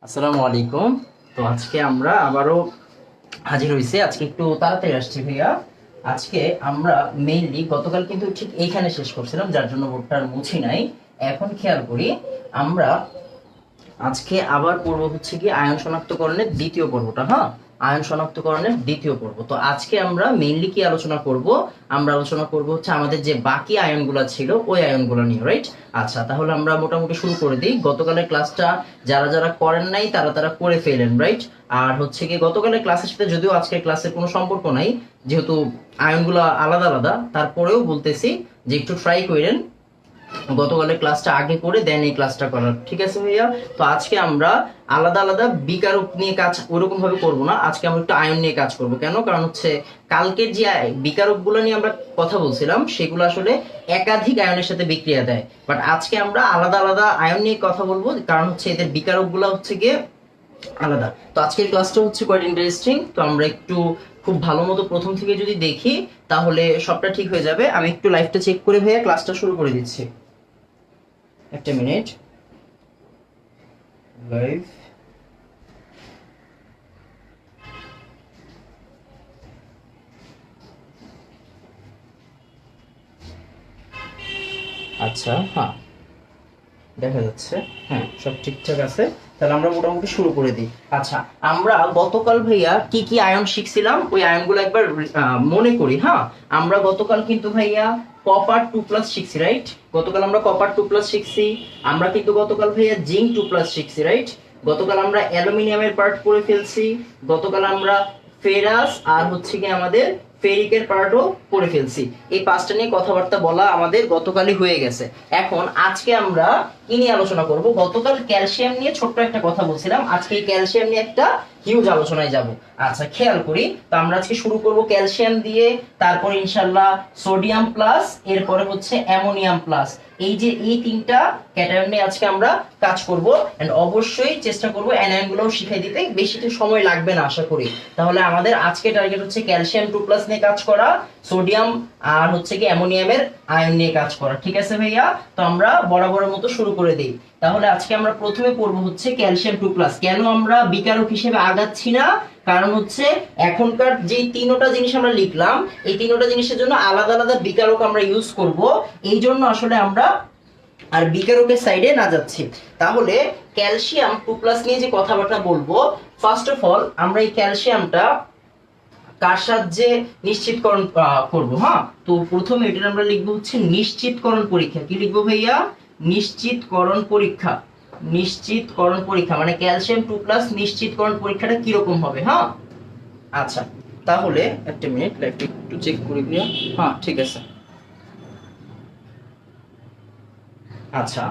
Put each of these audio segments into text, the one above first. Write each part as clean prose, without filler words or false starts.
আসসালামু আলাইকুম। তো আজকে আমরা আবারও হাজির হয়েছি। আজকে একটু তাড়াতাড়ি আসছি ভাইয়া। আজকে আমরা মেইনলি গতকাল কিন্তু ঠিক এইখানে শেষ করছিলাম, যার জন্য বোর্ডটা আর মুছি নাই। এখন খেয়াল করি আমরা আজকে আবার পড়ব হচ্ছে কি আয়ন শনাক্তকরণের দ্বিতীয় পর্বটা। হ্যাঁ, আয়ন শনাক্তকরণের দ্বিতীয় পর্ব। তো আজকে আমরা মেইনলি কি আলোচনা করব? আমরা আলোচনা করব হচ্ছে আমাদের যে বাকি আয়নগুলো ছিল ওই আয়নগুলো নিয়ে, রাইট? আচ্ছা, তাহলে আমরা মোটামুটি শুরু করে দিই। গতকালের ক্লাসটা যারা যারা করেন নাই তারা তারা করে ফেলেন, রাইট? আর হচ্ছে কি গতকালের ক্লাসের সাথে যদিও আজকের ক্লাসের কোনো সম্পর্ক নাই, যেহেতু আয়নগুলো আলাদা আলাদা, তারপরেও বলতেছি যে একটু ট্রাই করেন গতকালের ক্লাসটা আগে করে দেন এই ক্লাসটা করার, ঠিক আছে ভাইয়া? তো আজকে আমরা আলাদা আলাদা বিকারক নিয়ে কাজ ওরকম ভাবে করব না। আজকে আমরা একটু আয়ন নিয়ে কাজ করব। কেন? কারণ হচ্ছে কালকের যে বিকারক গুলো নিয়ে আমরা কথা বলছিলাম সেগুলো আসলে একাধিক আয়নের সাথে বিক্রিয়া দেয়, বাট আজকে আমরা আলাদা আলাদা আয়ন নিয়ে কথা বলবো, কারণ হচ্ছে এদের বিকারক গুলো হচ্ছে গিয়ে আলাদা। তো আজকের ক্লাসটা হচ্ছে কোয়াইট ইন্টারেস্টিং। তো আমরা একটু খুব ভালো মতো প্রথম থেকে যদি দেখি তাহলে সবটা ঠিক হয়ে যাবে। আমি একটু লাইভটা চেক করে ভাইয়া ক্লাসটা শুরু করে দিচ্ছি। একটা মিনিট। লাইভ আচ্ছা, হ্যাঁ দেখা যাচ্ছে, হ্যাঁ সব ঠিকঠাক আছে। তাহলে আমরা মোটামুটি শুরু করে দিই। আচ্ছা, আমরা গতকাল ভাইয়া কি কি আয়ন শিখছিলাম ওই আয়নগুলো একবার মনে করি। হ্যাঁ, আমরা গতকাল কিন্তু ভাইয়া কপার 2+ শিখছি, রাইট? গতকাল আমরা কপার 2+ শিখছি। আমরা কিন্তু গতকাল ভাইয়া জিঙ্ক 2+ শিখছি, রাইট? গতকাল আমরা অ্যালুমিনিয়ামের পার্ট করে ফেলছি। গতকাল আমরা ফেরাস আর হচ্ছে কি আমাদের ফেরিকের পার্টও করে ফেলছি। এই পাঁচটা নিয়ে কথাবার্তা বলা আমাদের গতকালই হয়ে গেছে। এখন আজকে আমরা কি নিয়ে আলোচনা করব? গতকাল ক্যালসিয়াম নিয়ে ছোট্ট একটা কথা বলছিলাম, আজকে এই ক্যালসিয়াম নিয়ে একটা হিউজ আলোচনায় যাব। আচ্ছা খেয়াল করি, তো আমরা আজকে শুরু করব ক্যালসিয়াম দিয়ে, তারপর ইনশাআল্লাহ সোডিয়াম প্লাস, এরপরে হচ্ছে অ্যামোনিয়াম প্লাস। এই যে এই তিনটা ক্যাটায়ন নিয়ে আজকে আমরা কাজ করব, এন্ড অবশ্যই চেষ্টা করব অ্যানায়নগুলোও শিখিয়ে দিতে। বেশি তো সময় লাগবে না আশা করি। তাহলে আমাদের আজকে টার্গেট হচ্ছে ক্যালসিয়াম 2+ নিয়ে কাজ করা, সোডিয়াম আর হচ্ছে কি অ্যামোনিয়ামের আয়ন নিয়ে কাজ করা, ঠিক আছে ভাইয়া? তো আমরা বরাবরের মতো শুরু করে দিই। তাহলে আজকে আমরা প্রথমে পড়বো হচ্ছে ক্যালসিয়াম 2+। কেন আমরা বিকারক হিসেবে আগাচ্ছি না? কারণ হচ্ছে এখনকার যে তিনটা জিনিস আমরা লিখলাম এই তিনটা জিনিসের জন্য আলাদা আলাদা বিকারক আমরা ইউজ করব, এই জন্য আসলে আমরা আর বিকারকের সাইডে না যাচ্ছি। তাহলে ক্যালসিয়াম 2+ নিয়ে যে কথাবার্তা বলবো, ফার্স্ট অফ অল আমরা এই ক্যালসিয়ামটা কার সাহায্যে নিশ্চিতকরণ করব? হ্যাঁ, তো প্রথমে এটা আমরা লিখবো হচ্ছে নিশ্চিতকরণ পরীক্ষা। কি লিখবো ভাইয়া? নিশ্চিতকরণ পরীক্ষা। নিশ্চিতকরণ পরীক্ষা মানে ক্যালসিয়াম 2+ নিশ্চিতকরণ পরীক্ষাটা কি রকম হবে? হ্যাঁ, আচ্ছা তাহলে একটা মিনিট লাইভটা একটু চেক করে দিয়া। হ্যাঁ ঠিক আছে। আচ্ছা,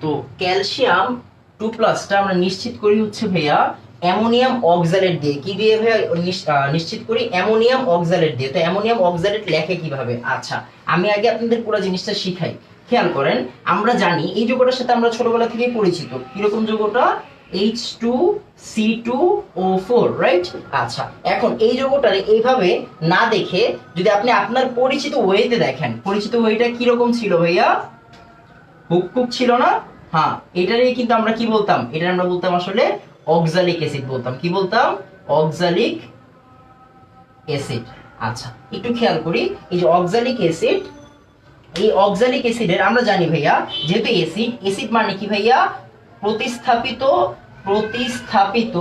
তো ক্যালসিয়াম 2+টা আমরা নিশ্চিত করি হচ্ছে ভাইয়া অ্যামোনিয়াম অক্সালেট দিয়ে। কি দিয়ে ভাইয়া নিশ্চিত করি? অ্যামোনিয়াম অক্সালেট দিয়ে। তো অ্যামোনিয়াম অক্সালেট লেখে কিভাবে? আচ্ছা, আমি আগে আপনাদের পুরো জিনিসটা শিখাই। খেয়াল করেন, আমরা জানি এই যৌগটার সাথে আমরা ছোটবেলা থেকেই পরিচিত। কিরকম যৌগটা? H2C2O4, right? আচ্ছা, এখন এই যৌগটারে এইভাবে না দেখে যদি আপনি আপনার পরিচিত ওয়েতে দেখেন, পরিচিত ওয়েটা কিরকম ছিল ভাইয়া? হুক ছিল না? হ্যাঁ, এটারই কিন্তু আমরা কি বলতাম? এটা আমরা বলতাম আসলে অক্সালিক অ্যাসিড বলতাম। কি বলতাম? Oxalic acid. আচ্ছা, একটু খেয়াল করি, এই যে অক্সালিক অ্যাসিড, এই অক্সালিক অ্যাসিডের আমরা জানি ভাইয়া যেহেতু অ্যাসিড, অ্যাসিড মানে কি ভাইয়া? প্রতিস্থাপিত প্রতিস্থাপিত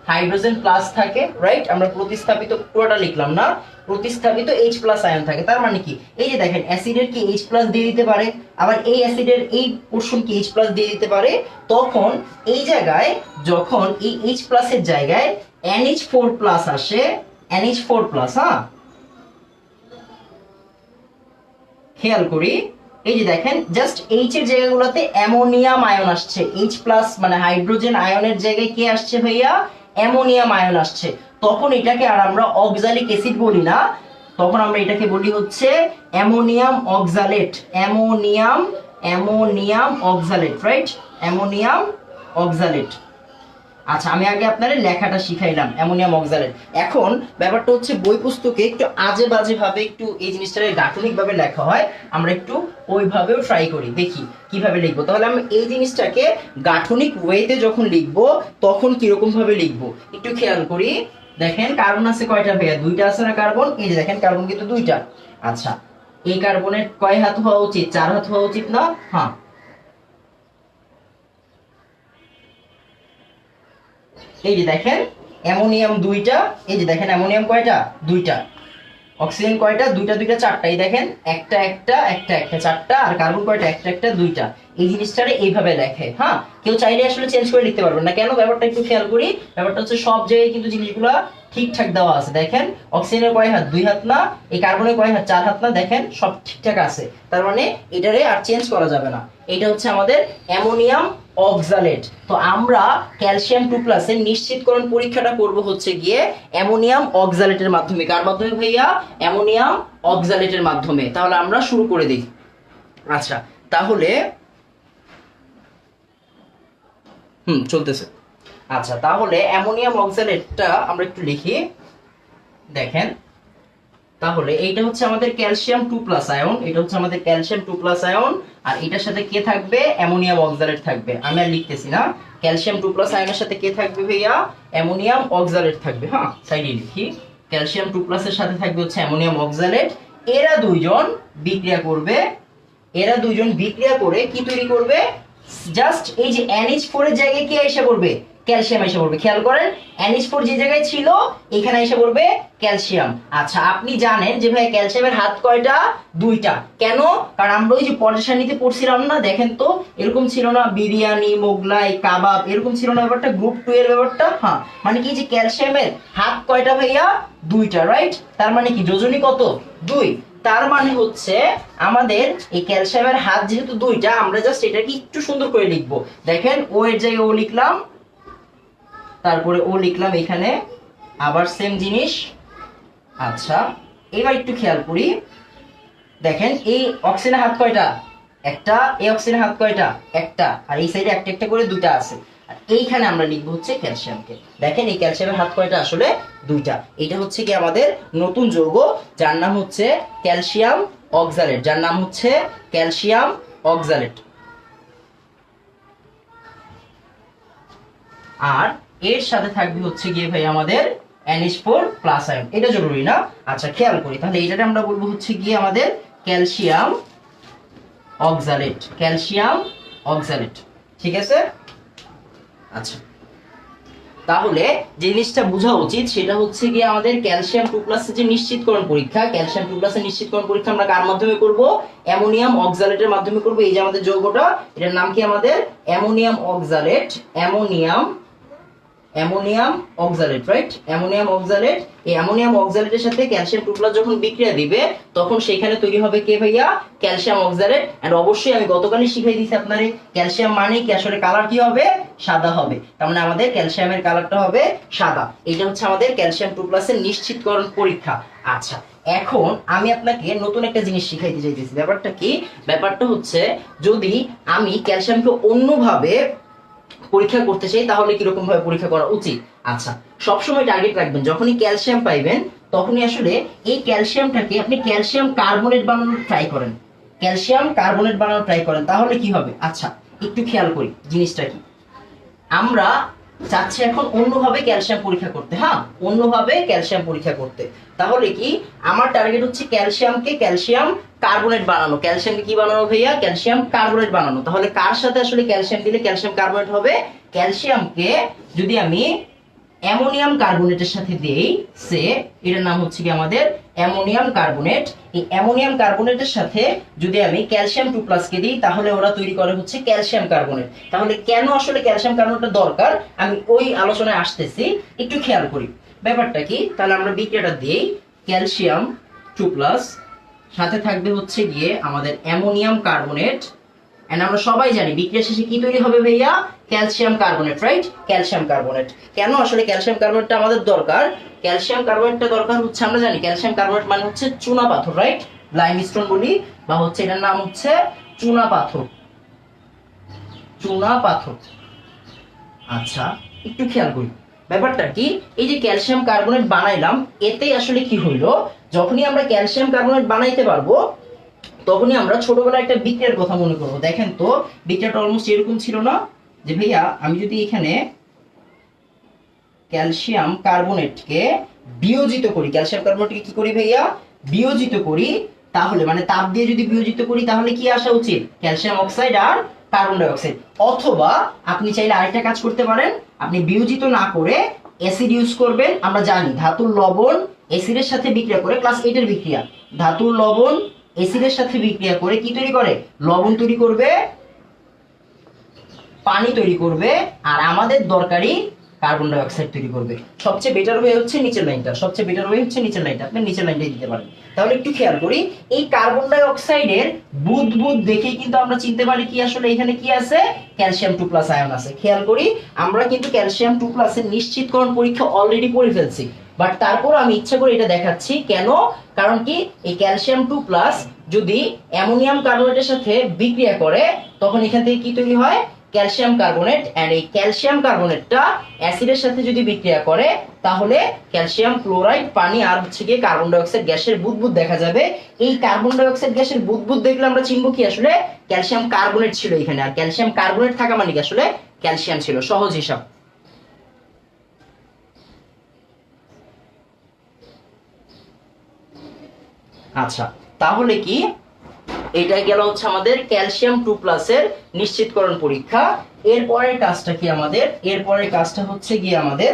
হাইড্রোজেন প্লাস থাকে, রাইট? আমরা প্রতিস্থাপিত পুরোটা লিখলাম না, প্রতিস্থাপিত H+ আয়ন থাকে। তার মানে কি? এই যে দেখেন অ্যাসিডের কি H+ দিয়ে দিতে পারে, আবার এই অ্যাসিডের এই পোরশন কি H+ দিয়ে দিতে পারে। তখন এই জায়গায় যখন এই H+ এর জায়গায় NH4+ আসে, NH4+, হ্যাঁ খেয়াল করি, এই যে দেখেন জাস্ট এইচ এর জায়গাগুলোতে অ্যামোনিয়াম আয়ন আসছে। H+ মানে হাইড্রোজেন আয়নের জায়গায় কে আসছে ভাইয়া? অ্যামোনিয়াম আয়ন আসছে। তখন এটাকে আর আমরা অক্সালিক অ্যাসিড বলি না, তখন আমরা এটাকে বলি হচ্ছে ammonium oxalate. Ammonium oxalate, right? Ammonium oxalate. আচ্ছা আমি আগে আপনার লেখাটা শিখাইলাম অ্যামোনিয়াম অক্সালেট। এখন ব্যাপারটা হচ্ছে বই পুস্তকে একটু আজে বাজে ভাবে একটু এই জিনিসটা গাঠনিক ভাবে লেখা হয়, আমরা একটু ওইভাবেও ট্রাই করি, দেখি কিভাবে লিখবো। তাহলে আমি এই জিনিসটাকে গাঠনিক ওয়েতে যখন লিখবো তখন কিরকম ভাবে লিখবো একটু খেয়াল করি। দেখেন কার্বন আছে কয়টা ভাইয়া? দুইটা আছে না কার্বন? এই যে দেখেন কার্বন কিন্তু দুইটা। আচ্ছা এই কার্বনের কয় হাত হওয়া উচিত? 4 হাত হওয়া উচিত না? হ্যাঁ এই যে দেখেন অ্যামোনিয়াম দুইটা, এই যে দেখেন অ্যামোনিয়াম কয়টা? দুইটা। অক্সিজেন কয়টা? দুইটা দুইটা চারটা। এই দেখেন একটা একটা একটা একটা চারটা, আর কার্বন কয়টা? একটা একটা দুইটা। এই জিনিসটারে এইভাবে লেখে। হ্যাঁ কেউ চাইলে আসলে চেঞ্জ করে লিখতে পারবেন না। কেন? ব্যাপারটা একটু খেয়াল করি। ব্যাপারটা হচ্ছে সব জায়গায় কিন্তু জিনিসগুলো ঠিকঠাক দেওয়া আছে। দেখেন অক্সিজেনের কয় হাত? 2 হাত না? এই কার্বনের কয় হাত? 4 হাত না? দেখেন সব ঠিকঠাক আছে, তার মানে এটারে আর চেঞ্জ করা যাবে না। এটা হচ্ছে আমাদের অ্যামোনিয়াম অক্সালেট। তো আমরা ক্যালসিয়াম 2+ এর নিশ্চিতকরণ পরীক্ষাটা করব হচ্ছে গিয়ে অ্যামোনিয়াম অক্সালেটের মাধ্যমে। কার মাধ্যমে ভাইয়া? অ্যামোনিয়াম অক্সালেটের মাধ্যমে। তাহলে আমরা শুরু করে দিই। আচ্ছা তাহলে চলতেছে। আচ্ছা তাহলে অ্যামোনিয়াম অক্সালেটটা আমরা একটু লিখি। দেখেন তাহলে এইটা হচ্ছে আমাদের ক্যালসিয়াম 2+ আয়ন, এটা হচ্ছে আমাদের ক্যালসিয়াম 2+ আয়ন, আর এটার সাথে কে থাকবে? অ্যামোনিয়াম অক্সালেট থাকবে। আমি আর লিখতেছি না, ক্যালসিয়াম 2+ আয়নের সাথে কে থাকবে ভাইয়া? অ্যামোনিয়াম অক্সালেট থাকবে। হ্যাঁ সাইডে লিখি, ক্যালসিয়াম 2+ এর সাথে থাকবে হচ্ছে অ্যামোনিয়াম অক্সালেট। এরা দুইজন বিক্রিয়া করবে, এরা দুইজন বিক্রিয়া করে কি তৈরি করবে? জাস্ট এই যে NH4 এর জায়গায় কি এসে পড়বে? ক্যালসিয়াম এসে পড়বে। খেয়াল করেন NH4 যে জায়গায় ছিল এখানে এসে পড়বে ক্যালসিয়াম। আচ্ছা আপনি জানেন যে ভাই ক্যালসিয়ামের হাত কয়টা? দুইটা। কেন? কারণ আমরা ওই যে পর্যায় সারণীতে পড়ছিলাম না, দেখেন তো এরকম ছিল না বিরিয়ানি, মোগলাই, কাবাব, এরকম ছিল না ব্যাপারটা? গ্রুপ 2 এর ব্যাপারটা। হ্যাঁ মানে কি যে ক্যালসিয়ামের হাত কয়টা ভাইয়া? দুইটা, রাইট? তার মানে কি যোজনী কত? 2। তার মানে হচ্ছে আমাদের এই ক্যালসিয়ামের হাত যেহেতু দুইটা, আমরা জাস্ট এটাকে একটু সুন্দর করে লিখবো। দেখেন ও এর জায়গায় ও লিখলাম, তারপরে ও লিখলাম এখানে, আবার সেম জিনিস। আচ্ছা এবার একটু খেয়াল করি। দেখেন এই অক্সিজেনের হাত কয়টা? একটা। এই অক্সিজেনের হাত কয়টা? একটা। আর এই সাইডে একটা একটা করে দুইটা আছে। আর এইখানে আমরা লিখবো হচ্ছে ক্যালসিয়ামকে। দেখেন এই ক্যালসিয়ামের হাত কয়টা? আসলে দুইটা। এটা হচ্ছে কি আমাদের নতুন যৌগ, যার নাম হচ্ছে ক্যালসিয়াম অক্সালেট, যার নাম হচ্ছে ক্যালসিয়াম অক্সালেট। আর এর সাথে থাকবে হচ্ছে গিয়ে ভাই আমাদের NH4+ আয়ন। এটা জরুরি না? আচ্ছা খেয়াল করি, তাহলে এটাকে আমরা বলবো হচ্ছে গিয়ে আমাদের ক্যালসিয়াম অক্সালেট, ক্যালসিয়াম অক্সালেট। ঠিক আছে? আচ্ছা তাহলে যে জিনিসটা বোঝা উচিত সেটা হচ্ছে গিয়ে আমাদের ক্যালসিয়াম 2+ এর যে নিশ্চিতকরণ পরীক্ষা, ক্যালসিয়াম 2+ এর নিশ্চিতকরণ পরীক্ষা আমরা কার মাধ্যমে করব? অ্যামোনিয়াম অক্সালেটের মাধ্যমে করব। এই যে আমাদের যৌগটা, এটার নাম কি আমাদের? Ammonium oxalate. Ammonium oxalate, right? Ammonium oxalate. এই অ্যামোনিয়াম অক্সালেটের সাথে ক্যালসিয়াম 2+ যখন বিক্রিয়া দিবে তখন সেখানে তৈরি হবে কে ভাইয়া? Calcium oxalate. এন্ড অবশ্যই আমি গতকালই শিখিয়ে দিয়েছি আপনারে ক্যালসিয়াম মানে কি আসলে কালার কি হবে? সাদা হবে। তার মানে আমাদের ক্যালসিয়ামের কালারটা হবে সাদা। এটা হচ্ছে আমাদের ক্যালসিয়াম 2+ এর নিশ্চিতকরণ পরীক্ষা। আচ্ছা এখন আমি আপনাকে নতুন একটা জিনিস শিখাইতে চাইতেছি। ব্যাপারটা কি? ব্যাপারটা হচ্ছে যদি আমি ক্যালসিয়ামকে অন্যভাবে পরীক্ষা করতে চাই তাহলে কিরকম ভাবে পরীক্ষা করা উচিত? আচ্ছা সবসময় টার্গেট রাখবেন যখনই ক্যালসিয়াম পাইবেন তখনই আসলে এই ক্যালসিয়ামটাকে আপনি ক্যালসিয়াম কার্বনেট বানানোর ট্রাই করেন, ক্যালসিয়াম কার্বনেট বানানোর ট্রাই করেন। তাহলে কি হবে? আচ্ছা একটু খেয়াল করি জিনিসটা কি। আমরা চাচ্ছি এখন অন্যভাবে ক্যালসিয়াম পরীক্ষা করতে। হ্যাঁ অন্যভাবে ক্যালসিয়াম পরীক্ষা করতে। তাহলে কি আমার টার্গেট হচ্ছে ক্যালসিয়ামকে ক্যালসিয়াম কার্বনেট বানানো। ক্যালসিয়ামকে কি বানানো ভাইয়া? ক্যালসিয়াম কার্বনেট বানানো। তাহলে কার সাথে আসলে ক্যালসিয়াম দিলে ক্যালসিয়াম কার্বনেট হবে? ক্যালসিয়ামকে যদি আমি অ্যামোনিয়াম কার্বনেটের সাথে দেই, সে এটার নাম হচ্ছে কি আমাদের অ্যামোনিয়াম কার্বনেট। এই অ্যামোনিয়াম কার্বনেটের সাথে যদি আমি ক্যালসিয়াম 2+ কে দিই তাহলে ওরা তৈরি করে হচ্ছে ক্যালসিয়াম কার্বনেট। তাহলে কেন আসলে ক্যালসিয়াম কার্বনেটটা দরকার আমি ওই আলোচনায় আসতেছি, একটু খেয়াল করি ব্যাপারটা কি। তাহলে আমরা বিক্রিয়াটা দিই, ক্যালসিয়াম 2+ সাথে থাকবে হচ্ছে গিয়ে আমাদের অ্যামোনিয়াম কার্বনেট। এন্ড আমরা সবাই জানি বিক্রিয়া শেষে কি তৈরি হবে ভাইয়া? Calcium carbonate, right? Calcium carbonate. কেন আসলে ক্যালসিয়াম কার্বনেটটা আমাদের দরকার? ক্যালসিয়াম কার্বনেটটা দরকার হচ্ছে আমরা জানি ক্যালসিয়াম কার্বনেট মানে হচ্ছে চুনা পাথর, রাইট? লাইমস্টোন বলি, বা হচ্ছে এটার নাম হচ্ছে চুনা পাথর, চুনা পাথর। আচ্ছা একটু খেয়াল করি ব্যাপারটা কি, এই যে ক্যালসিয়াম কার্বনেট বানাইলাম, এতে আসলে কি হইলো, যখনই আমরা ক্যালসিয়াম কার্বনেট বানাইতে পারবো তখনই আমরা ছোটবেলায় একটা বিক্রিয়ার কথা মনে করবো। দেখেন তো বিক্রিয়াটা অলমোস্ট এরকম ছিল না, যে ভাইয়া আমি যদি এখানে ক্যালসিয়াম কার্বনেটকে বিয়োজিত করি, ক্যালসিয়াম কার্বনেটকে কি করি ভাইয়া, বিয়োজিত করি, তাহলে মানে তাপ দিয়ে যদি বিয়োজিত করি তাহলে কি আসা উচিত, ক্যালসিয়াম অক্সাইড আর কার্বন ডাই অক্সাইড। অথবা আপনি চাইলে আরেকটা কাজ করতে পারেন, আপনি বিয়োজিত না করে অ্যাসিড ইউজ করবেন। আমরা জানি ধাতুর লবণ অ্যাসিডের সাথে বিক্রিয়া করে, ক্লাস 8 এর বিক্রিয়া, ধাতুর লবণ অ্যাসিডের সাথে বিক্রিয়া করে কি তৈরি করে, লবণ তৈরি করবে, পানি তৈরি করবে, আর আমাদের দরকারি কার্বন ডাই অক্সাইড তৈরি করবে। সবচেয়ে বেটার ওয়ে হচ্ছে নিচের লাইনটা, সবচেয়ে বেটার ওয়ে হচ্ছে নিচের লাইনটা, আপনি নিচের লাইনটাই দিতে পারেন। তাহলে একটু খেয়াল করি, এই কার্বন ডাই অক্সাইডের বুদবুদ দেখে কিন্তু আমরা চিনতে পারি কি আসলে এখানে কি আছে, ক্যালসিয়াম 2+ আয়ন আছে। খেয়াল করি আমরা কিন্তু ক্যালসিয়াম 2+ এর নিশ্চিতকরণ পরীক্ষা অলরেডি করে ফেলছি, বাট তারপর আমি ইচ্ছা করে এটা দেখাচ্ছি কেন, কারণ কি এই ক্যালসিয়াম 2+ যদি অ্যামোনিয়াম কার্বনেটের সাথে বিক্রিয়া করে তখন এখান থেকে কি তৈরি হয়, ক্যালসিয়াম কার্বনেট। এন্ড এই ক্যালসিয়াম কার্বনেটটা অ্যাসিডের সাথে যদি বিক্রিয়া করে তাহলে ক্যালসিয়াম ক্লোরাইড পানি আর হচ্ছে গিয়ে কার্বন ডাই অক্সাইড গ্যাসের বুদবুদ দেখা যাবে। এই কার্বন ডাই অক্সাইড গ্যাসের বুদবুদ দেখলে আমরা চিনবো কি আসলে ক্যালসিয়াম কার্বনেট ছিল এখানে, আর ক্যালসিয়াম কার্বনেট থাকা মানে কি আসলে ক্যালসিয়াম ছিল। সহজ হিসাব। আচ্ছা তাহলে কি এটা গেল হচ্ছে আমাদের ক্যালসিয়াম 2+ এর নিশ্চিতকরণ পরীক্ষা। এরপরের কাজটা কি আমাদের, এরপরের কাজটা হচ্ছে গিয়ে আমাদের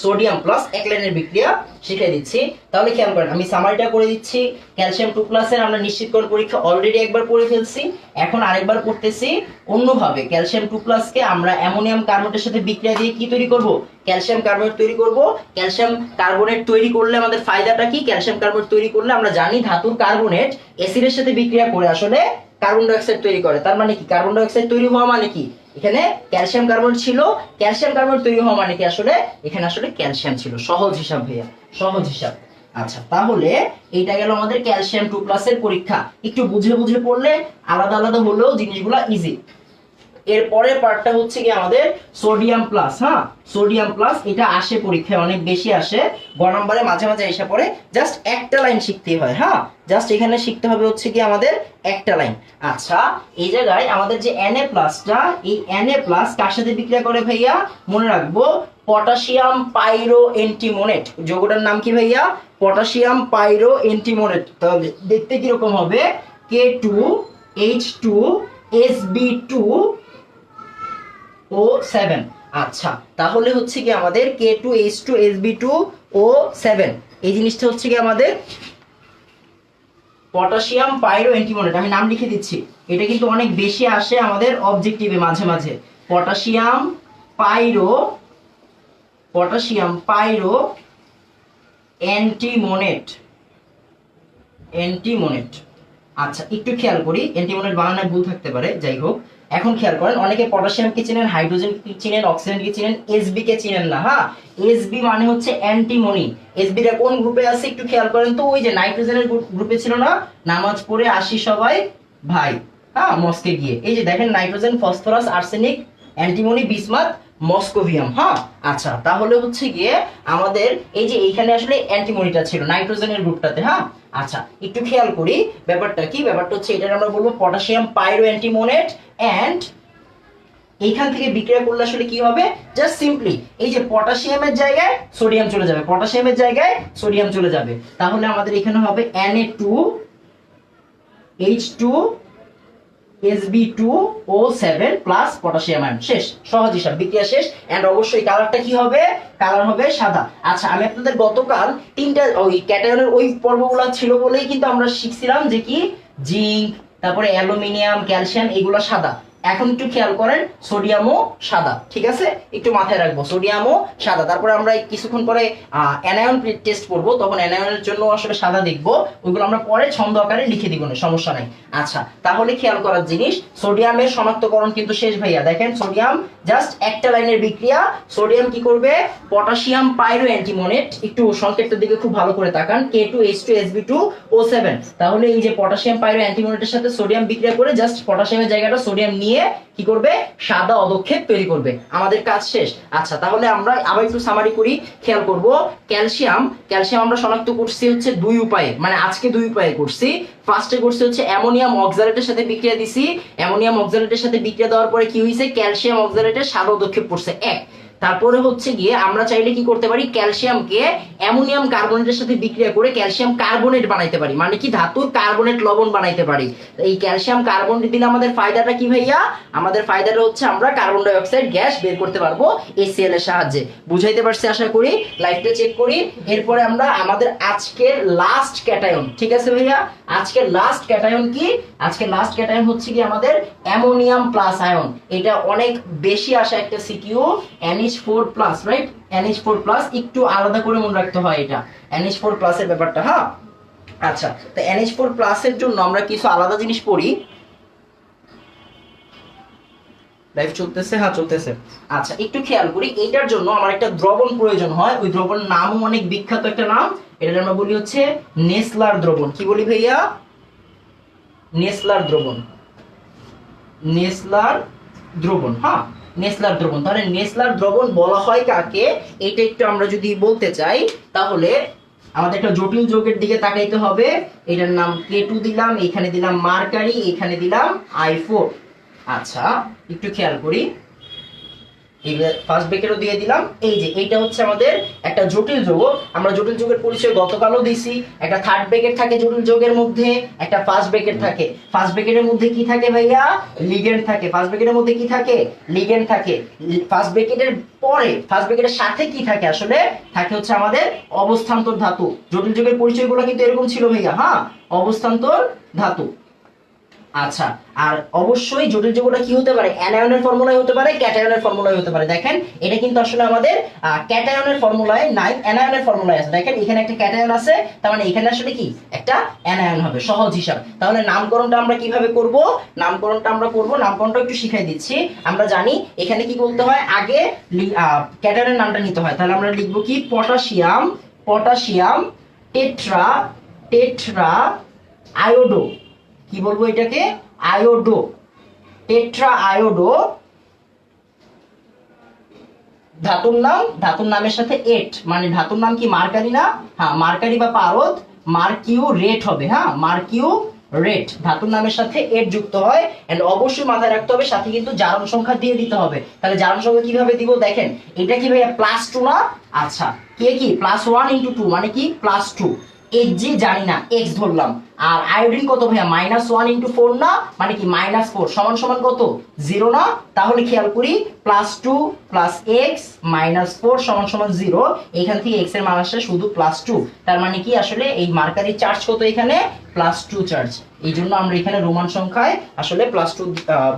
সোডিয়াম প্লাস এক লাইনের বিক্রিয়া শিখিয়ে দিচ্ছি। তাহলে খেয়াল করেন আমি সামারিটা করে দিচ্ছি। ক্যালসিয়াম 2+ এর আমরা নিশ্চিতকরণ পরীক্ষা অলরেডি একবার করে ফেলছি, এখন আরেকবার করতেছি অন্যভাবে। ক্যালসিয়াম 2+ কে আমরা অ্যামোনিয়াম কার্বনেটের সাথে বিক্রিয়া দিয়ে কি তৈরি করব, ক্যালসিয়াম কার্বনেট তৈরি করব। ক্যালসিয়াম কার্বনেট তৈরি করলে আমাদের ফায়দাটা কি, ক্যালসিয়াম কার্বনেট তৈরি করলে আমরা জানি ধাতুর কার্বনেট অ্যাসিডের সাথে বিক্রিয়া করে আসলে কার্বন ডাই অক্সাইড তৈরি করে। তার মানে কি কার্বন ডাই অক্সাইড তৈরি হওয়া মানে কি, এখানে ক্যালসিয়াম কার্বনেট ছিল, ক্যালসিয়াম কার্বনেট তৈরি হওয়া মানে কি আসলে এখানে আসলে ক্যালসিয়াম ছিল। সহজ হিসাব ভাইয়া, সহজ হিসাব। আচ্ছা তাহলে এইটা গেল আমাদের ক্যালসিয়াম 2+ এর পরীক্ষা। একটু বুঝে বুঝে পড়লে আলাদা আলাদা হলেও জিনিসগুলো ইজি। এরপরের পার্টটা হচ্ছে কি আমাদের সোডিয়াম প্লাস। হ্যাঁ সোডিয়াম প্লাস এটা আসে পরীক্ষায় অনেক বেশি আসে, গ নম্বরে মাঝে মাঝে এসে পড়ে। জাস্ট একটা লাইন শিখতেই হয়। হ্যাঁ জাস্ট এখানে শিখতে হবে হচ্ছে কি আমাদের একটা লাইন। আচ্ছা এই জায়গায় আমাদের যে Na+টা, এই Na+ কার সাথে বিক্রিয়া করে ভাইয়া, মনে রাখবো পটাশিয়াম পাইরো এন্টিমোনেট। যৌগটার নাম কি ভাইয়া, পটাশিয়াম পাইরো এন্টিমোনেট। তাহলে দেখতে কিরকম হবে, K2H2SB2O7। আচ্ছা তাহলে হচ্ছে কি আমাদের K2H2SB2O7 এই জিনিসটা হচ্ছে কি আমাদের পটাশিয়াম পাইরো অ্যান্টিমোনেট। আমি নাম লিখে দিচ্ছি, এটা কিন্তু অনেক বেশি আসে আমাদের অবজেক্টিভে মাঝে মাঝে। পটাশিয়াম পাইরো অ্যান্টিমোনেট। আচ্ছা একটু খেয়াল করি, অ্যান্টিমোনেট বানানোর ভুল থাকতে পারে, যাই হোক। এখন খেয়াল করেন অনেকে পটাশিয়ামকে চিনেন, হাইড্রোজেনকে চিনেন, অক্সিজেনকে চিনেন, এসবি কে চিনেন না। হ্যাঁ এসবি মানে হচ্ছে অ্যান্টিমনি। এসবিটা কোন গ্রুপে আছে একটু খেয়াল করেন তো, ওই যে নাইট্রোজেনের গ্রুপে ছিল না, নামাজ পড়ে আসি সবাই ভাই, হ্যাঁ মস্কে গিয়ে, এই যে দেখেন nitrogen, phosphorus, arsenic, antimony, bismuth, মস্কোভিয়াম। হ্যাঁ আচ্ছা তাহলে হচ্ছে গিয়ে আমাদের এই যে এইখানে আসলে অ্যান্টিমনিটা ছিল নাইট্রোজেনের গ্রুপটাতে। হ্যাঁ আচ্ছা একটু খেয়াল করি ব্যাপারটা কি, ব্যাপারটা হচ্ছে এটা আমরা বলবো পটাশিয়াম পাইরো অ্যান্টিমোনেট। এন্ড এইখান থেকে বিক্রিয়া করলে আসলে কি হবে, জাস্ট সিম্পলি এই যে পটাশিয়ামের জায়গায় সোডিয়াম চলে যাবে, পটাশিয়ামের জায়গায় সোডিয়াম চলে যাবে। তাহলে আমাদের এখানে হবে Na2H2SB2O7 প্লাস পটাশিয়াম আয়ন। শেষ, সহজ হিসাব, বিক্রিয়া শেষ। এন্ড অবশ্যই কালারটা কি হবে, কালার হবে সাদা। আচ্ছা আমি আপনাদের গতকাল তিনটা ওই ক্যাটায়নের ওই পর্বগুলো ছিল বলেই কিন্তু আমরা শিখছিলাম যে কি জিঙ্ক, তারপরে অ্যালুমিনিয়াম, ক্যালসিয়াম এগুলো সাদা। এখন একটু খেয়াল করেন সোডিয়ামও সাদা, ঠিক আছে, একটু মাথায় রাখবো সোডিয়ামও সাদা। তারপরে আমরা কিছুক্ষণ পরে অ্যানায়ন টেস্ট করব, তখন অ্যানায়নের জন্য আসলে সাদা দেখবো, ওইগুলো আমরা পরে ছন্দ আকারে লিখে দিব না, সমস্যা নাই। আচ্ছা তাহলে খেয়াল করার জিনিস, সোডিয়ামের শনাক্তকরণ কিন্তু শেষ ভাইয়া। দেখেন সোডিয়াম জাস্ট একটা লাইনের বিক্রিয়া। সোডিয়াম কি করবে, পটাশিয়াম পাইরো অ্যান্টিমোনেট, একটু সংকেতটার দিকে খুব ভালো করে তাকান, K2H2SB2O7। তাহলে এই যে পটাশিয়াম পাইরো অ্যান্টিমোনেটের সাথে সোডিয়াম বিক্রিয়া করে জাস্ট পটাশিয়ামের জায়গাটা সোডিয়াম নিয়ে গিয়ে কি করবে, সাদা অধক্ষেপ তৈরি করবে। আমাদের কাজ শেষ। আচ্ছা, তাহলে আমরা আবার একটু সামারি করি, খেয়াল করব। ক্যালসিয়াম আমরা শনাক্ত করছি হচ্ছে দুই উপায়ে, মানে আজকে দুই উপায়ে করছি। ফার্স্টে করছি হচ্ছে অ্যামোনিয়াম অক্সালেটের সাথে বিক্রিয়া দিছি। অ্যামোনিয়াম অক্সালেটের সাথে বিক্রিয়া দেওয়ার পরে কি হয়েছে, ক্যালসিয়াম অক্সালেটের সাদা অধক্ষেপ পড়ছে এক। তারপরে হচ্ছে গিয়ে আমরা চাইলে কি করতে পারি, ক্যালসিয়ামকে অ্যামোনিয়াম কার্বনেটের সাথে বিক্রিয়া করে ক্যালসিয়াম কার্বনেট বানাইতে পারি, মানে কি ধাতুর কার্বনেট লবণ বানাইতে পারি। এই ক্যালসিয়াম কার্বনেট দিলে আমাদের ফায়দাটা কি ভাইয়া, আমাদের ফায়দাটা হচ্ছে আমরা কার্বন ডাই অক্সাইড গ্যাস বের করতে পারবো HCl এর সাহায্যে। বুঝাইতে পারছি আশা করি। লাইভটা চেক করি। এরপরে আমরা আমাদের আজকের লাস্ট ক্যাটায়ন, ঠিক আছে ভাইয়া, আজকের লাস্ট ক্যাটায়ন কি, আজকের লাস্ট ক্যাটায়ন হচ্ছে কি আমাদের অ্যামোনিয়াম প্লাস আয়ন। এটা অনেক বেশি আসা একটা সিকিউ, NH4+, রাইট, NH4+, একটু আলাদা করে মনে রাখতে হয় এটা NH4+ এর ব্যাপারটা। হ্যাঁ, আচ্ছা, তো NH4+ এর জন্য আমরা কিছু আলাদা জিনিস পড়ি। লাইভ চলতেছে? হ্যাঁ চলতেছে। আচ্ছা, একটু খেয়াল করি। এটার জন্য আমার একটা দ্রবণ প্রয়োজন হয়। ওই দ্রবণের নামও অনেক বিখ্যাত একটা নাম। এটা আমরা বলি হচ্ছে নেসলার দ্রবণ। কি বলি ভাইয়া? নেসলার দ্রবণ। নেসলার দ্রবণ, হ্যাঁ, নেসলার দ্রবণ। তাহলে নেসলার দ্রবণ বলা হয় কাকে, এটা একটু আমরা যদি বলতে চাই তাহলে আমাদের একটা জটিল যৌগের দিকে তাকাইতে হবে। এটার নাম K2 দিলাম, এখানে দিলাম মার্কারি, এখানে দিলাম I4। আচ্ছা, একটু খেয়াল করি। ফার্স্ট ব্রেকেটও দিয়ে দিলাম। এই যে এইটা হচ্ছে আমাদের একটা জটিল যৌগ। আমরা জটিল যৌগের পরিচয় গতকালও দিছি। একটা থার্ড ব্রেকেট থাকে জটিল যৌগের মধ্যে, একটা ফার্স্ট ব্রেকেট থাকে। ফার্স্ট ব্রেকেটের মধ্যে কি থাকে ভাইয়া? লিগ্যান্ড থাকে। ফার্স্ট ব্রেকেটের মধ্যে কি থাকে? লিগ্যান্ড থাকে। ফার্স্ট ব্রেকেটের পরে ফার্স্ট ব্রেকেটের সাথে কি থাকে? আসলে থাকে হচ্ছে আমাদের অবস্থান্তর ধাতু। জটিল যৌগের পরিচয়গুলো কিন্তু এরকম ছিল ভাইয়া, হ্যাঁ, অবস্থান্তর ধাতু। আচ্ছা, আর অবশ্যই জটিল যৌগটা কি হতে পারে? অ্যানায়নের ফর্মুলায় হতে পারে, ক্যাটায়নের ফর্মুলায় হতে পারে। দেখেন এটা কিন্তু আসলে আমাদের ক্যাটায়নের ফর্মুলায় নাই, অ্যানায়নের ফর্মুলায় আছে। দেখেন এখানে একটা ক্যাটায়ন আছে, তার মানে এখানে আসলে কি একটা অ্যানায়ন হবে, সহজ হিসাব। তাহলে নামকরণটা আমরা কিভাবে করব? নামকরণটা আমরা করব, নামকরণটা একটু শিখাই দিচ্ছি। আমরা জানি এখানে কি বলতে হয়, আগে ক্যাটায়নের নামটা নিতে হয়। তাহলে আমরা লিখব কি, potassium, potassium tetra, tetra iodo. কি বলবো এটাকে? Iodo, tetra iodo. ধাতুর নাম, ধাতুর নামের সাথে এট, মানে ধাতুর নাম কি মার্কারি না? হ্যাঁ, মার্কারি বা পারদ, মার্কিউরেট হবে। হ্যাঁ, মার্কিউরেট, ধাতুর নামের সাথে এট যুক্ত হয়। এন্ড অবশ্যই মাথায় রাখতে হবে সাথে কিন্তু জারণ সংখ্যা দিয়ে দিতে হবে। তাহলে জারণ সংখ্যা কিভাবে দিব দেখেন, এটা কি ভাইয়া +2 না? আচ্ছা, কে কি +1 × 2 মানে কি +2। Hg জানি না, x ধরলাম। আর আয়োডিন কত ভাইয়া? -1 × 4 না, মানে কি -4 সমান সমান কত? 0 না? তাহলে খেয়াল করি, +2 + x -4 সমান সমান 0। এখান থেকে x এর মান আসে শুধু +2। তার মানে কি আসলে এই মার্কারির চার্জ কত? এখানে +2 চার্জ। এই জন্য আমরা এখানে রোমান সংখ্যায় আসলে +2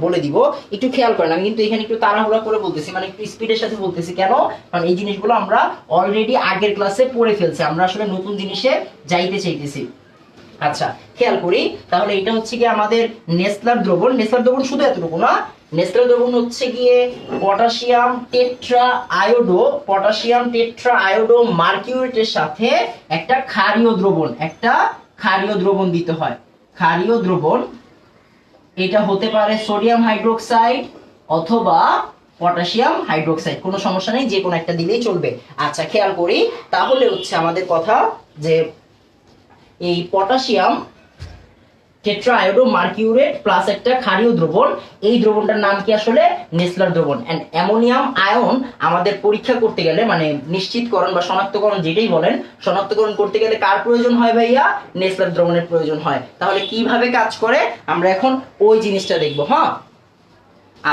বলে দিব। একটু খেয়াল করেন, আমি কিন্তু এখানে একটু তাড়াহুড়া করে বলতেছি, মানে একটু স্পিডের সাথে বলতেছি। কেন? কারণ এই জিনিসগুলো আমরা অলরেডি আগের ক্লাসে পড়ে ফেলছি, আমরা আসলে নতুন জিনিসে যাইতে চাইতেছি। আচ্ছা, খেয়াল করি। তাহলে এটা হচ্ছে কি আমাদের নেসলার দ্রবণ। নেসলার দ্রবণ শুধু এতটুকু না, নেসলার দ্রবণ হচ্ছে গিয়ে potassium tetra iodo, potassium tetra iodo মার্কিউরেটের সাথে একটা ক্ষারীয় দ্রবণ, একটা ক্ষারীয় দ্রবণ দিতে হয়। ক্ষারীয় দ্রবণ, এটা হতে পারে সোডিয়াম হাইড্রোক্সাইড অথবা পটাশিয়াম হাইড্রোক্সাইড, কোনো সমস্যা নেই, যে কোনো একটা দিলেই চলবে। আচ্ছা, খেয়াল করি। তাহলে হচ্ছে আমাদের কথা যে এই পটাশিয়াম টেট্রা আয়োডো মার্কিউরেট প্লাস একটা ক্ষারীয় দ্রবণ, এই দ্রবণটার নাম কি আসলে? নেসলার দ্রবণ। এন্ড অ্যামোনিয়াম আয়ন আমাদের পরীক্ষা করতে গেলে, মানে নিশ্চিতকরণ বা শনাক্তকরণ যেটাই বলেন, শনাক্তকরণ করতে গেলে কার প্রয়োজন হয় ভাইয়া? নেসলার দ্রবণের প্রয়োজন হয়। তাহলে কিভাবে কাজ করে আমরা এখন ওই জিনিসটা দেখবো। হ্যাঁ,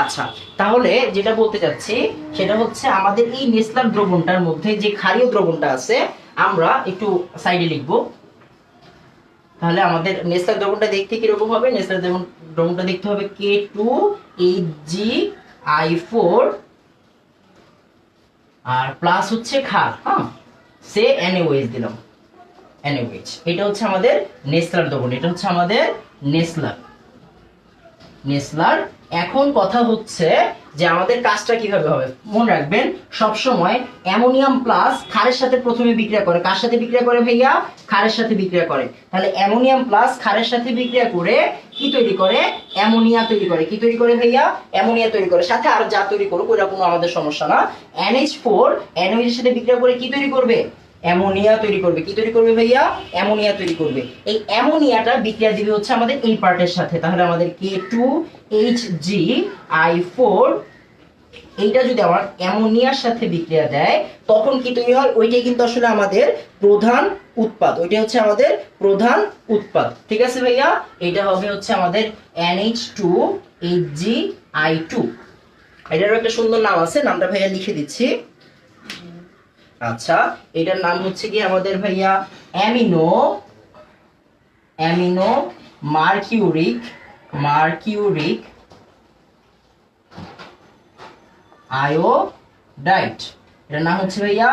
আচ্ছা, তাহলে যেটা বলতে চাচ্ছি সেটা হচ্ছে আমাদের এই নেসলার দ্রবণটার মধ্যে যে ক্ষারীয় দ্রবণটা আছে, আমরা একটু সাইডে লিখবো। তাহলে আমাদের নেসলার দ্রবণটা দেখতে কিরকম হবে? নেসলার দ্রবণটা দেখতে হবে K2HgI4 আর প্লাস হচ্ছে ক্ষার, হ্যাঁ, সে NaOH দিলাম, NaOH। এটা হচ্ছে আমাদের নেসলার দ্রবণ, এটা হচ্ছে আমাদের নেসলার। নেসলার। এখন কথা হচ্ছে যে আমাদের কাজটা কিভাবে হবে। মনে রাখবেন সবসময় অ্যামোনিয়াম প্লাস ক্ষারের সাথে প্রথমে বিক্রিয়া করে। কার সাথে বিক্রিয়া করে ভাইয়া? ক্ষারের সাথে বিক্রিয়া করে। তাহলে অ্যামোনিয়াম প্লাস ক্ষারের সাথে বিক্রিয়া করে কি তৈরি করে? অ্যামোনিয়া তৈরি করে। কি তৈরি করে ভাইয়া? অ্যামোনিয়া তৈরি করে। সাথে আর যা তৈরি করুক ওটা কোনো আমাদের সমস্যা না। NH4 NOH এর সাথে বিক্রিয়া করে কি তৈরি করবে? অ্যামোনিয়া তৈরি করবে। কি তৈরি করবে ভাইয়া? অ্যামোনিয়া তৈরি করবে। এই অ্যামোনিয়াটা বিক্রিয়া দিবে হচ্ছে আমাদের এই পার্টের সাথে। তাহলে আমাদের K2HgI4 এইটা যদি আমার অ্যামোনিয়ার সাথে বিক্রিয়া দেয় তখন কি তৈরি হয়? ওইটাই কিন্তু আসলে আমাদের প্রধান উৎপাদ। ওইটা হচ্ছে আমাদের প্রধান উৎপাদ। ঠিক আছে ভাইয়া? এটা হবে হচ্ছে আমাদের NH2HgI2। এটারও একটা সুন্দর নাম আছে, নামটা ভাইয়া লিখে দিচ্ছি। আচ্ছা, এটার নাম হচ্ছে কি আমাদের ভাইয়া অ্যামিনো মার্কিউরিক আয়োডাইড। এটার নাম হচ্ছে ভাইয়া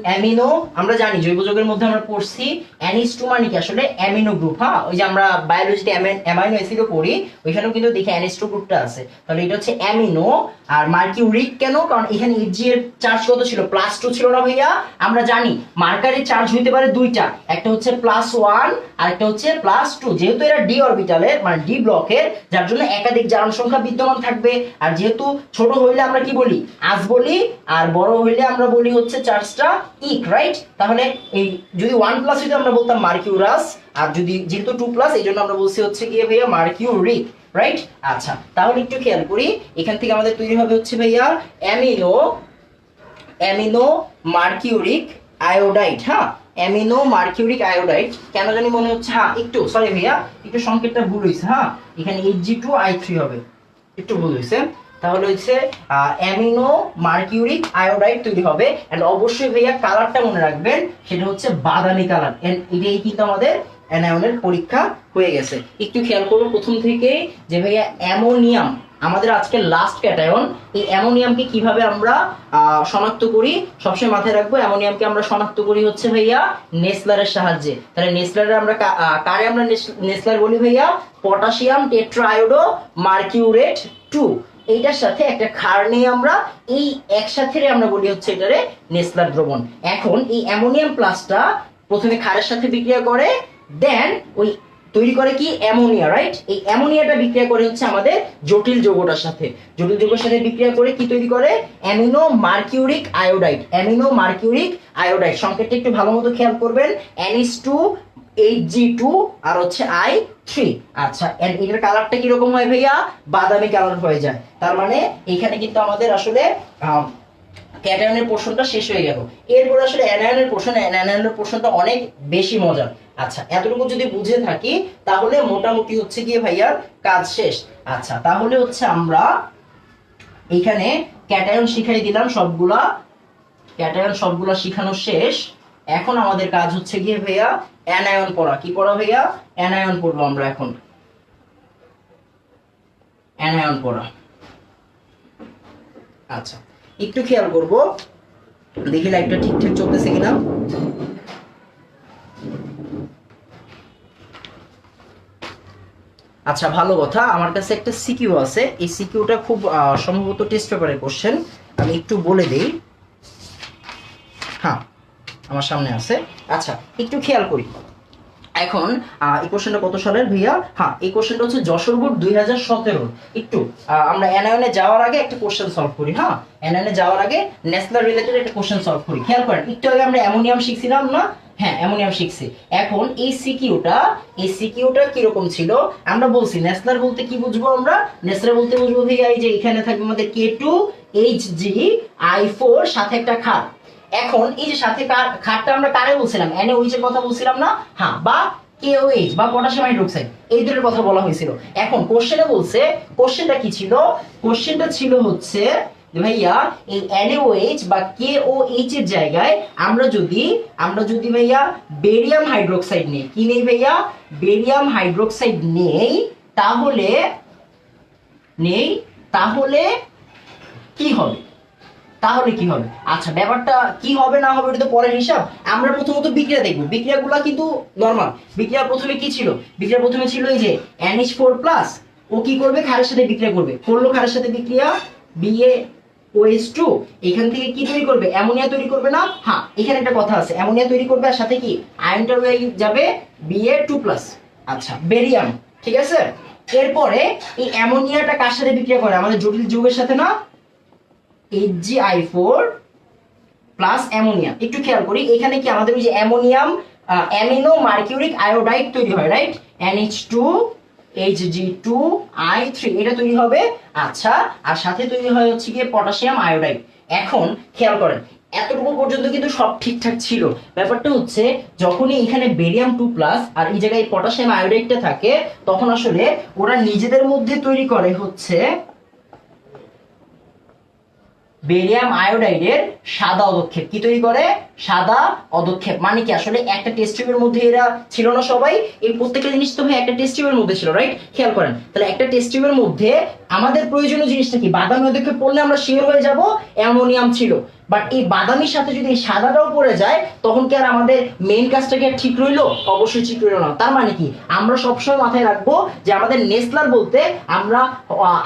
অ্যামিনো। আমরা জানি জৈব যৌগের মধ্যে আমরা পড়ছি NH2 মানে কি আসলে অ্যামিনো গ্রুপ। হ্যাঁ, ওই যে আমরা বায়োলজিতে অ্যামাইনো অ্যাসিডও পড়ি, ওইখানেও কিন্তু দেখি NH2 গ্রুপটা আছে। তাহলে এটা হচ্ছে অ্যামিনো। আর মার্কিউরিক কেন? কারণ এখানে Hg এর চার্জ কত ছিল? +2 ছিল না ভাইয়া? আমরা জানি মার্কারের চার্জ হইতে পারে দুইটা, একটা হচ্ছে +1 আর একটা হচ্ছে +2। যেহেতু এরা ডি অরবিটালের মানে ডি ব্লকের, যার জন্য একাধিক জারণ সংখ্যা বিদ্যমান থাকবে। আর যেহেতু ছোট হইলে আমরা কি বলি? আজ বলি, আর বড় হইলে আমরা বলি হচ্ছে চার্জটা ইক, রাইট? তাহলে এই যদি 1+ হইতো আমরা বলতাম মার্কিউরাস, আর যদি যেহেতু 2+, এই জন্য আমরা বলছি হচ্ছে কি ভাইয়া? Mercuric, right? আচ্ছা, তাহলে একটু খেয়াল করি, এখান থেকে আমাদের তৈরি হবে হচ্ছে ভাইয়া অ্যামিনো মার্কিউরিক আয়োডাইড। হ্যাঁ, অ্যামিনো মার্কিউরিক আয়োডাইড। কেন জানি মনে হচ্ছে, হ্যাঁ একটু সরি ভাইয়া, একটু সংকেতটা ভুল হয়েছে। হ্যাঁ, এখানে Hg2I3 হবে, একটু ভুল হয়েছে। তাহলে হচ্ছে অ্যামিনো মার্কিউরিক আয়োডাইড তৈরি হবে। এন্ড অবশ্যই ভাইয়া কালারটা মনে রাখবেন, সেটা হচ্ছে বাদামি কালার। এন্ড এটাই কিন্তু আমাদের অ্যানায়নের পরীক্ষা হয়ে গেছে। একটু খেয়াল করবো প্রথম থেকে যে ভাইয়া অ্যামোনিয়াম আমাদের আজকে লাস্ট ক্যাটায়ন। এই অ্যামোনিয়ামকে কিভাবে আমরা শনাক্ত করি? সবসময় মাথায় রাখবো, অ্যামোনিয়ামকে আমরা শনাক্ত করি হচ্ছে ভাইয়া নেসলারের সাহায্যে। তাহলে নেসলারে আমরা কারে আমরা নেসলার বলি ভাইয়া? Potassium tetraiodo mercurate 2। এইটার সাথে একটা ক্ষার নিয়ে আমরা এই একসাথে আমরা বলি হচ্ছে এটারে নেসলার দ্রবণ। এখন এই অ্যামোনিয়াম প্লাসটা প্রথমে ক্ষারের সাথে বিক্রিয়া করে, দেন ওই তৈরি করে কি? Ammonia, right? এই অ্যামোনিয়াটা বিক্রিয়া করে হচ্ছে আমাদের জটিল যৌগটার সাথে। জটিল যৌগের সাথে বিক্রিয়া করে কি তৈরি করে? Amino mercuric iodide. Amino mercuric iodide সংকেতটা একটু ভালো মতো খেয়াল করবেন। NH2Hg2 আর হচ্ছে I3। আচ্ছা, এন্ড এটার কালারটা কি রকম হয় ভাইয়া? বাদামি কালার হয়ে যায়। তার মানে এখানে কিন্তু আমাদের আসলে ক্যাটায়নের পোর্শনটা শেষ হয়ে গেল। এরপর আসলে অ্যানায়নের পোর্শন। অ্যানায়নের পোর্শনটা অনেক বেশি মজার। আচ্ছা, এতটুকু যদি বুঝে থাকি তাহলে মোটামুটি হচ্ছে গিয়ে ভাইয়ার কাজ শেষ। আচ্ছা, তাহলে হচ্ছে আমরা এখানে ক্যাটায়ন শিখাই দিলাম সবগুলা। ক্যাটায়ন সবগুলা শিখানো শেষ। এখন আমাদের কাজ হচ্ছে গিয়ে ভাইয়া অ্যানায়ন পড়া। কি পড়া ভাইয়া? অ্যানায়ন পড়বো আমরা এখন। অ্যানায়ন পড়া। আচ্ছা, একটু খেয়াল করব, দেখি লাইটটা ঠিকঠাক চলতেছে কিনা। আচ্ছা, ভালো কথা, আমার কাছে একটা সিকিউ আছে। এই সিকিউটা খুব সম্ভবত টেস্ট পেপারের কোশ্চেন, আমি একটু বলে দেই। হ্যাঁ, আমার সামনে আছে। আচ্ছা, একটু খেয়াল করি। এখন এই কোশ্চেনটা কত সালের ভাইয়া? হ্যাঁ, এই কোশ্চেনটা হচ্ছে যশোর বোর্ড 2017। একটু আমরা অ্যানায়নে যাওয়ার আগে একটা কোশ্চেন সলভ করি। হ্যাঁ, অ্যানায়নে যাওয়ার আগে নেসলার রিলেটেড একটা কোশ্চেন সলভ করি। খেয়াল করেন, একটু আগে আমরা অ্যামোনিয়াম শিখছিলাম না? হ্যাঁ, অ্যামোনিয়াম শিখছি। এখন এই সিকিউটা কিরকম ছিল? আমরা বলছি নেসলার বলতে কি বুঝবো আমরা? নেসলার বলতে বুঝবো ভাইয়া এই যে এখানে থাকবে আমাদের K2HgI4 সাথে একটা ক্ষার। এখন এই যে সাথে ক্ষারটা আমরা কারে বলছিলাম? NaOH এর কথা বলছিলাম না? হ্যাঁ, বা KOH বা পটাশিয়াম হাইড্রোক্সাইড, এই দুটোর কথা বলা হয়েছিল। এখন কোশ্চেনে বলছে, কোশ্চেনটা কি ছিল? কোশ্চেনটা ছিল হচ্ছে ভাইয়া এই NaOH বা KOH এর জায়গায় আমরা যদি ভাইয়া বেরিয়াম হাইড্রোক্সাইড নেই, কি নেই ভাইয়া? বেরিয়াম হাইড্রোক্সাইড নেই, তাহলে কি হবে? আচ্ছা, ব্যাপারটা কি হবে না হবে এটা তো পরের হিসাব। আমরা প্রথমত বিক্রিয়া দেখবো। বিক্রিয়াগুলো কিন্তু নরমাল। বিক্রিয়া প্রথমে কি ছিল? বিক্রিয়া প্রথমে ছিল এই যে NH4+, ও কি করবে? ক্ষারের সাথে বিক্রিয়া করবে। করলো ক্ষারের সাথে বিক্রিয়া, BaOH2 এখান থেকে কি তৈরি করবে, অ্যামোনিয়া তৈরি করবে না? হ্যাঁ, এখানে একটা কথা আছে, অ্যামোনিয়া তৈরি করবে আর সাথে কি আয়নটা হয়ে যাবে Ba2+। আচ্ছা, বেরিয়াম, ঠিক আছে। এরপরে এই অ্যামোনিয়াটা কার সাথে বিক্রিয়া করে, আমাদের জটিল যৌগের সাথে না, Hgi4 প্লাস অ্যামোনিয়া। একটু খেয়াল করি, এখানে কি আমাদের ওই যে অ্যামোনিয়াম অ্যামিনো মার্কিউরিক আয়োডাইড তৈরি হয়, রাইট? NH2 Hg2I3 এটা তৈরি হবে। আচ্ছা, আর সাথে তৈরি হয় হচ্ছে গিয়ে পটাশিয়াম আয়োডাইড। এখন খেয়াল করেন, এতটুকু পর্যন্ত কিন্তু সব ঠিকঠাক ছিল। ব্যাপারটা হচ্ছে যখনই এখানে বেরিয়াম 2+ আর এই জায়গায় পটাশিয়াম আয়োডাইডটা থাকে, তখন আসলে ওরা নিজেদের মধ্যে তৈরি করে হচ্ছে বেরিয়াম আয়োডাইডের সাদা অদক্ষেপ। কি তৈরি করে? সাদা অদক্ষেপ। মানে কি, আসলে একটা টেস্ট টিউবের মধ্যে এরা ছিল না সবাই, এই প্রত্যেকটা জিনিস তো ভাই একটা টেস্ট টিউবের মধ্যে ছিল, রাইট? খেয়াল করেন, তাহলে একটা টেস্ট টিউবের মধ্যে আমাদের প্রয়োজনীয় জিনিসটা কি, বাদামি অদক্ষেপ পড়লে আমরা শিওর হয়ে যাব অ্যামোনিয়াম ছিল। বাট এই বাদামির সাথে যদি এই সাদাটাও পড়ে যায়, তখন কি আর আমাদের মেইন কাজটা কি আর ঠিক রইলো? অবশ্যই ঠিক রইলো না। তার মানে কি, আমরা সবসময় মাথায় রাখবো যে আমাদের নেসলার বলতে আমরা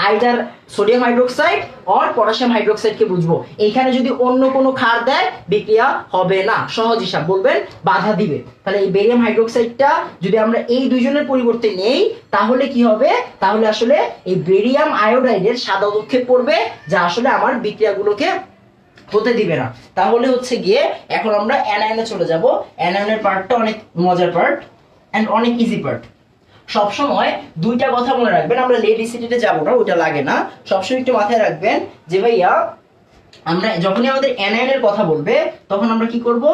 either sodium hydroxide or potassium হাইড্রোক্সাইডকে বুঝবো। এইখানে যদি অন্য কোনো ক্ষার দেয়, বিক্রিয়া হবে না। সহজ হিসাব, বলবেন বাধা দিবে। তাহলে এই বেরিয়াম হাইড্রোক্সাইডটা যদি আমরা এই দুইজনের পরিবর্তে নেই, তাহলে কি হবে? তাহলে আসলে এই বেরিয়াম আয়োডাইডের সাদা অদক্ষেপ পড়বে, যা আসলে আমার বিক্রিয়াগুলোকে হতে দিবে না। তাহলে হচ্ছে গিয়ে এখন আমরা অ্যানায়নে চলে যাব। অ্যানায়নের পার্টটা অনেক মজার পার্ট এন্ড অনেক ইজি পার্ট। সবসময় দুইটা কথা মনে রাখবেন, আমরা লেট এসিডিতে যাব না, ওইটা লাগে না। সবসময় একটু মাথায় রাখবেন যে ভাইয়া, আমরা যখনই আমাদের অ্যানায়নের কথা বলবে, তখন আমরা কি করব,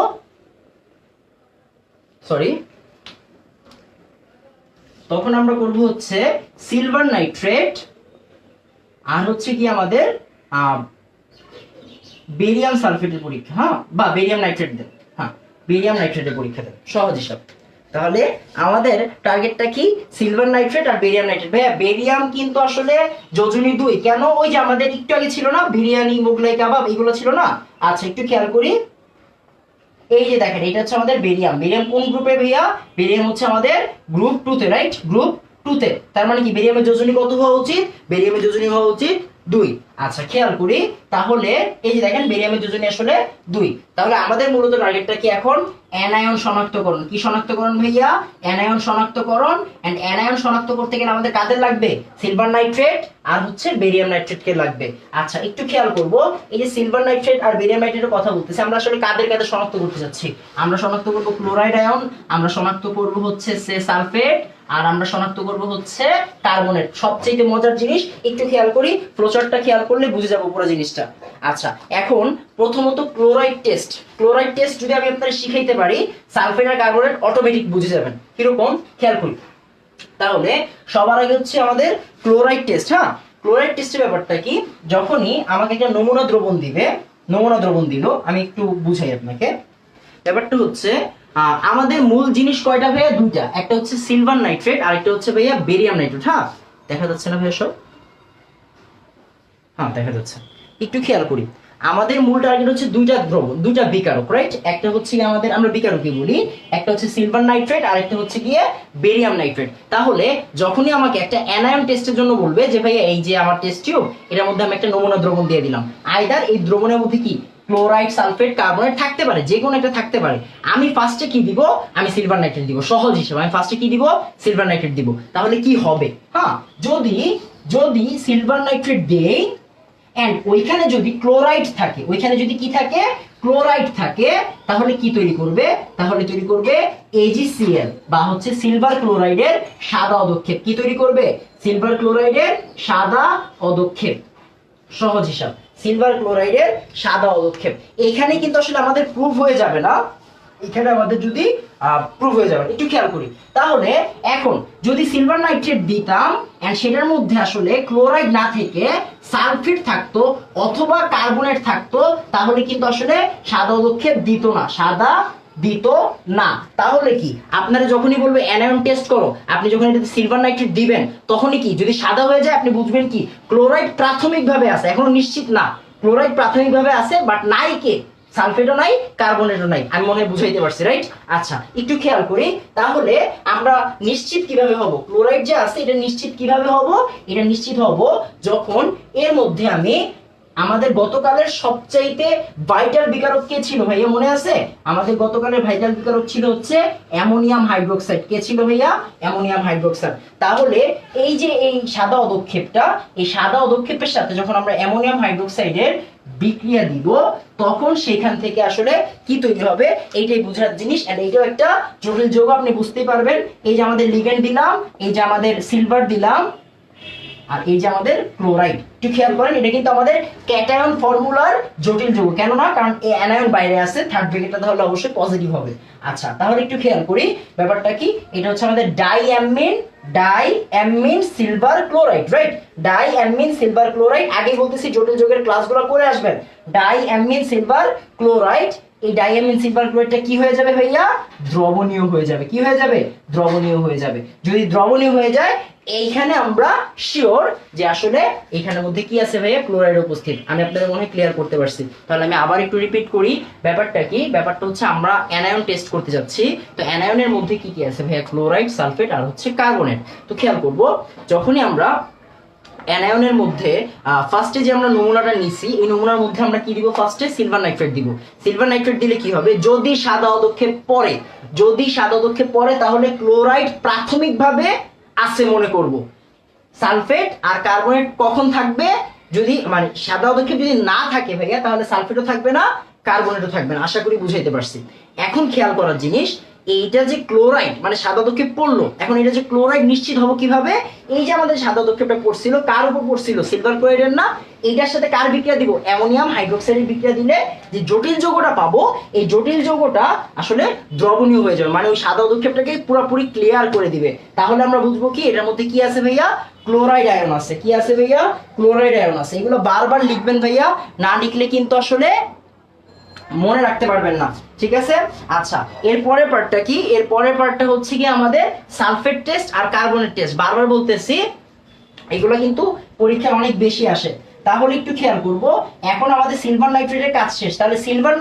তখন আমরা করব হচ্ছে সিলভার নাইট্রেট আর হচ্ছে কি আমাদের বেরিয়াম সালফেটের পরীক্ষা, হ্যাঁ, বা বেরিয়াম নাইট্রেট দেন, হ্যাঁ, বেরিয়াম নাইট্রেটের পরীক্ষা দেন। সহজ হিসাব। তাহলে আমাদের টার্গেটটা কি? সিলভার নাইট্রেট আর বেরিয়াম নাইট্রেট। ভাইয়া বেরিয়াম কিন্তু আসলে যোজনী 2। কেন? ওই যে আমাদের একটু আগে ছিল না বিরিয়ানি, মোগলাই কাবাব, এগুলো ছিল না। আচ্ছা, একটু খেয়াল করি, এই যে দেখেন, এটা হচ্ছে আমাদের বেরিয়াম। বেরিয়াম কোন গ্রুপে ভাইয়া? বেরিয়াম হচ্ছে আমাদের গ্রুপ 2 তে, রাইট? গ্রুপ 2 তে। তার মানে কি বেরিয়ামের যোজনী কত হওয়া উচিত? বেরিয়ামের যোজনী হওয়া উচিত 2। আচ্ছা, খেয়াল করি, তাহলে এই যে দেখেন বেরিয়ামের যোজনী আসলে 2। তাহলে আমাদের মূলত টার্গেটটা কি এখন? অ্যানায়ন শনাক্তকরণ। কি শনাক্তকরণ ভাইয়া? অ্যানায়ন শনাক্তকরণ। এন্ড অ্যানায়ন শনাক্ত করতে গেলে আমাদের কাদের লাগবে? সিলভার নাইট্রেট আর হচ্ছে বেরিয়াম নাইট্রেটকে লাগবে। আচ্ছা, একটু খেয়াল করব, এই যে সিলভার নাইট্রেট আর বেরিয়াম নাইট্রেটের কথা বলতেছি, আমরা আসলে কাদের কাদের শনাক্ত করতে যাচ্ছি? আমরা শনাক্ত করব ক্লোরাইড আয়ন, আমরা শনাক্ত করব হচ্ছে সালফেট, আর আমরা শনাক্ত করব হচ্ছে কার্বনেট। সবচেয়ে মজার জিনিস, একটু খেয়াল করি, ফ্লোচার্টটা খেয়াল করলে বুঝে যাবো পুরো জিনিসটা। আচ্ছা, এখন প্রথমত ক্লোরাইড টেস্ট। ক্লোরাইড টেস্ট যদি আমি আপনাদের শিখাইতে পারি, সালফেট আর কার্বনেট অটোমেটিক বুঝে যাবেন। কিরকম? খেয়াল করি। তাহলে সবার আগে হচ্ছে আমাদের ক্লোরাইড টেস্ট। হ্যাঁ, ক্লোরাইড টেস্টের ব্যাপারটা কি, যখনই আমাকে একটা নমুনা দ্রবণ দিবে, নমুনা দ্রবণ দিল, আমি একটু বুঝাই আপনাকে। ব্যাপারটা হচ্ছে আমাদের মূল জিনিস কয়টা ভাইয়া? 2টা। একটা হচ্ছে সিলভার নাইট্রেট আর একটা হচ্ছে ভাইয়া বেরিয়াম নাইট্রেট। হ্যাঁ, দেখা যাচ্ছে না ভাইয়া সব? হ্যাঁ, দেখা যাচ্ছে। একটু খেয়াল করি, আমাদের মূল টার্গেট হচ্ছে 2টা দ্রবণ, 2টা বিকারক, রাইট? একটা হচ্ছে আমাদের, আমরা বিকারকই বলি, একটা হচ্ছে সিলভার নাইট্রেট আর একটা হচ্ছে গিয়ে বেরিয়াম নাইট্রেট। তাহলে যখনই আমাকে একটা অ্যানায়ন টেস্টের জন্য বলবে যে ভাইয়া এই যে আমার টেস্ট টিউব, এটার মধ্যে আমি একটা নমুনা দ্রবণ দিয়ে দিলাম, আইদার এই দ্রবণের মধ্যে কি ক্লোরাইড, সালফেট, কার্বনেট থাকতে পারে, যে কোনো একটা থাকতে পারে, আমি ফার্স্টে কি দিব? আমি সিলভার নাইট্রেট দিব। সহজ হিসেবে আমি ফার্স্টে কি দিব? সিলভার নাইট্রেট দিব। তাহলে কি হবে? হ্যাঁ, যদি সিলভার নাইট্রেট দেই এন্ড ওইখানে যদি ক্লোরাইড থাকে, ওইখানে যদি কি থাকে? ক্লোরাইড থাকে, তাহলে কি তৈরি করবে? তাহলে তৈরি করবে AgCl বা হচ্ছে সিলভার ক্লোরাইডের সাদা অদক্ষেপ। কি তৈরি করবে? সিলভার ক্লোরাইডের সাদা অদক্ষেপ। সহজ হিসাব, সিলভার ক্লোরাইডের সাদা অদক্ষেপ। এখানে কিন্তু আসলে আমাদের প্রুফ হয়ে যাবে না, এখানে আমাদের যদি প্রুফ হয়ে যাবে। একটু খেয়াল করি, তাহলে এখন যদি সিলভার নাইট্রেট দিতাম এন্ড সেটার মধ্যে আসলে ক্লোরাইড না থেকে সালফেট থাকতো অথবা কার্বনেট থাকতো, তাহলে কিন্তু আসলে সাদা অদক্ষেপ দিত না, সাদা দিত না। তাহলে কি আপনারা যখনই বলবে অ্যানায়ন টেস্ট করো, আপনি যখন এটাতে সিলভার নাইট্রেট দিবেন, তখনই কি যদি সাদা হয়ে যায়, আপনি বুঝবেন কি ক্লোরাইড প্রাথমিকভাবে আছে, এখনো নিশ্চিত না, ক্লোরাইড প্রাথমিকভাবে আছে, বাট নাই কে? সালফেটও নাই, কার্বনেটও নাই। আমি মনে হয় বুঝাইতে পারছি, রাইট? আচ্ছা, একটু খেয়াল করি, তাহলে আমরা নিশ্চিত কিভাবে হব? ক্লোরাইড যে আছে এটা নিশ্চিত কিভাবে হব? এটা নিশ্চিত হব যখন এর মধ্যে আমি আমাদের গতকালের সবচাইতে ভাইটাল বিকারক কে ছিল ভাইয়া, মনে আছে? আমাদের গতকালের ভাইটাল বিকারক ছিল হচ্ছে অ্যামোনিয়াম হাইড্রোক্সাইড। কে ছিল ভাইয়া? Ammonium hydroxide. তাহলে এই যে এই সাদা অদক্ষেপটা, এই সাদা অদক্ষেপের সাথে যখন আমরা অ্যামোনিয়াম হাইড্রোক্সাইডের বিক্রিয়া দিব, তখন সেখান থেকে আসলে কি তৈরি হবে এইটাই বোঝার জিনিস। এন্ড এইটাও একটা জটিল যৌগ, আপনি বুঝতেই পারবেন। এই যে আমাদের লিগ্যান্ড দিলাম, এই যে আমাদের সিলভার দিলাম, আর এই যে আমাদের ক্লোরাইড। একটু খেয়াল করেন, এটা কিন্তু আমাদের ক্যাটায়ন ফর্মুলার জটিল যৌগ। কেন না? কারণ এই অ্যানায়ন বাইরে আছে, থার্ড ব্র্যাকেটটা তাহলে অবশ্যই পজিটিভ হবে। আচ্ছা, তাহলে একটু খেয়াল করি ব্যাপারটা কি। এটা হচ্ছে আমাদের diamine silver chloride, right? Diamine silver chloride. আগে বলতেছি জটিল যৌগের ক্লাসগুলো করে আসবেন। Diamine silver chloride. এই ডাইঅ্যামিন সিলভার ক্লোরাইডটা কি হয়ে যাবে ভাইয়া? দ্রবণীয় হয়ে যাবে। কি হয়ে যাবে? দ্রবণীয় হয়ে যাবে। যদি দ্রবণীয় হয়ে যায়, এইখানে আমরা শিওর যে আসলে এখানের মধ্যে কি আছে ভাইয়া? ক্লোরাইড উপস্থিত। আমি আপনাদের মনে ক্লিয়ার করতে পারছি। তাহলে আমি আবার একটু রিপিট করি ব্যাপারটা কি। ব্যাপারটা হচ্ছে আমরা অ্যানায়ন টেস্ট করতে যাচ্ছি। তো অ্যানায়নের মধ্যে কি কি আছে ভাইয়া? ক্লোরাইড, সালফেট আর হচ্ছে কার্বনেট। তো খেয়াল করব, যখনই আমরা অ্যানায়নের মধ্যে ফার্স্টে যে আমরা নমুনাটা নিছি, এই নমুনার মধ্যে আমরা কি দিব? ফার্স্টে সিলভার নাইট্রেট দিব। সিলভার নাইট্রেট দিলে কি হবে? যদি সাদা অদক্ষেপ পড়ে, তাহলে ক্লোরাইড প্রাথমিকভাবে আছে মনে করব। সালফেট আর কার্বনেট কখন থাকবে? যদি মানে সাদা অদক্ষেপ যদি না থাকে ভাইয়া, তাহলে সালফেটও থাকবে না, কার্বনেটও থাকবে না। আশা করি বুঝাইতে পারছি। এখন খেয়াল করার জিনিস, এইটা যে ক্লোরাইড মানে সাদা অদক্ষেপ পড়লো, এখন এটা যে ক্লোরাইড নিশ্চিত হবো কিভাবে? এই যে আমাদের সাদা অদক্ষেপটা পড়ছিল, কার উপর পড়ছিল? সিলভার ক্লোরাইডের না? এইটার সাথে কার বিক্রিয়া দিব? অ্যামোনিয়াম হাইড্রোক্সাইডের বিক্রিয়া দিলে যে জটিল যৌগটা পাবো, এই জটিল যৌগটা আসলে দ্রবণীয় হয়ে যাবে, মানে ওই সাদা অদক্ষেপটাকে পুরোপুরি ক্লিয়ার করে দিবে। তাহলে আমরা বুঝবো কি এটার মধ্যে কি আছে ভাইয়া? ক্লোরাইড আয়ন আছে। কি আছে ভাইয়া? ক্লোরাইড আয়ন আছে। এগুলো বারবার লিখবেন ভাইয়া, না লিখলে কিন্তু আসলে মনে রাখতে পারবেন না, ঠিক আছে? আচ্ছা, এর পরের পার্টটা কি? এর পরের পার্টটা হচ্ছে কি আমাদের সালফেট টেস্ট আর কার্বনেট টেস্ট। বারবার বলতেছি, এগুলো কিন্তু পরীক্ষায় অনেক বেশি আসে। তাহলে একটু খেয়াল করব, এখন আমাদের সিলভার নাইট্রেটের কাজ শেষ। তাহলে সিলভার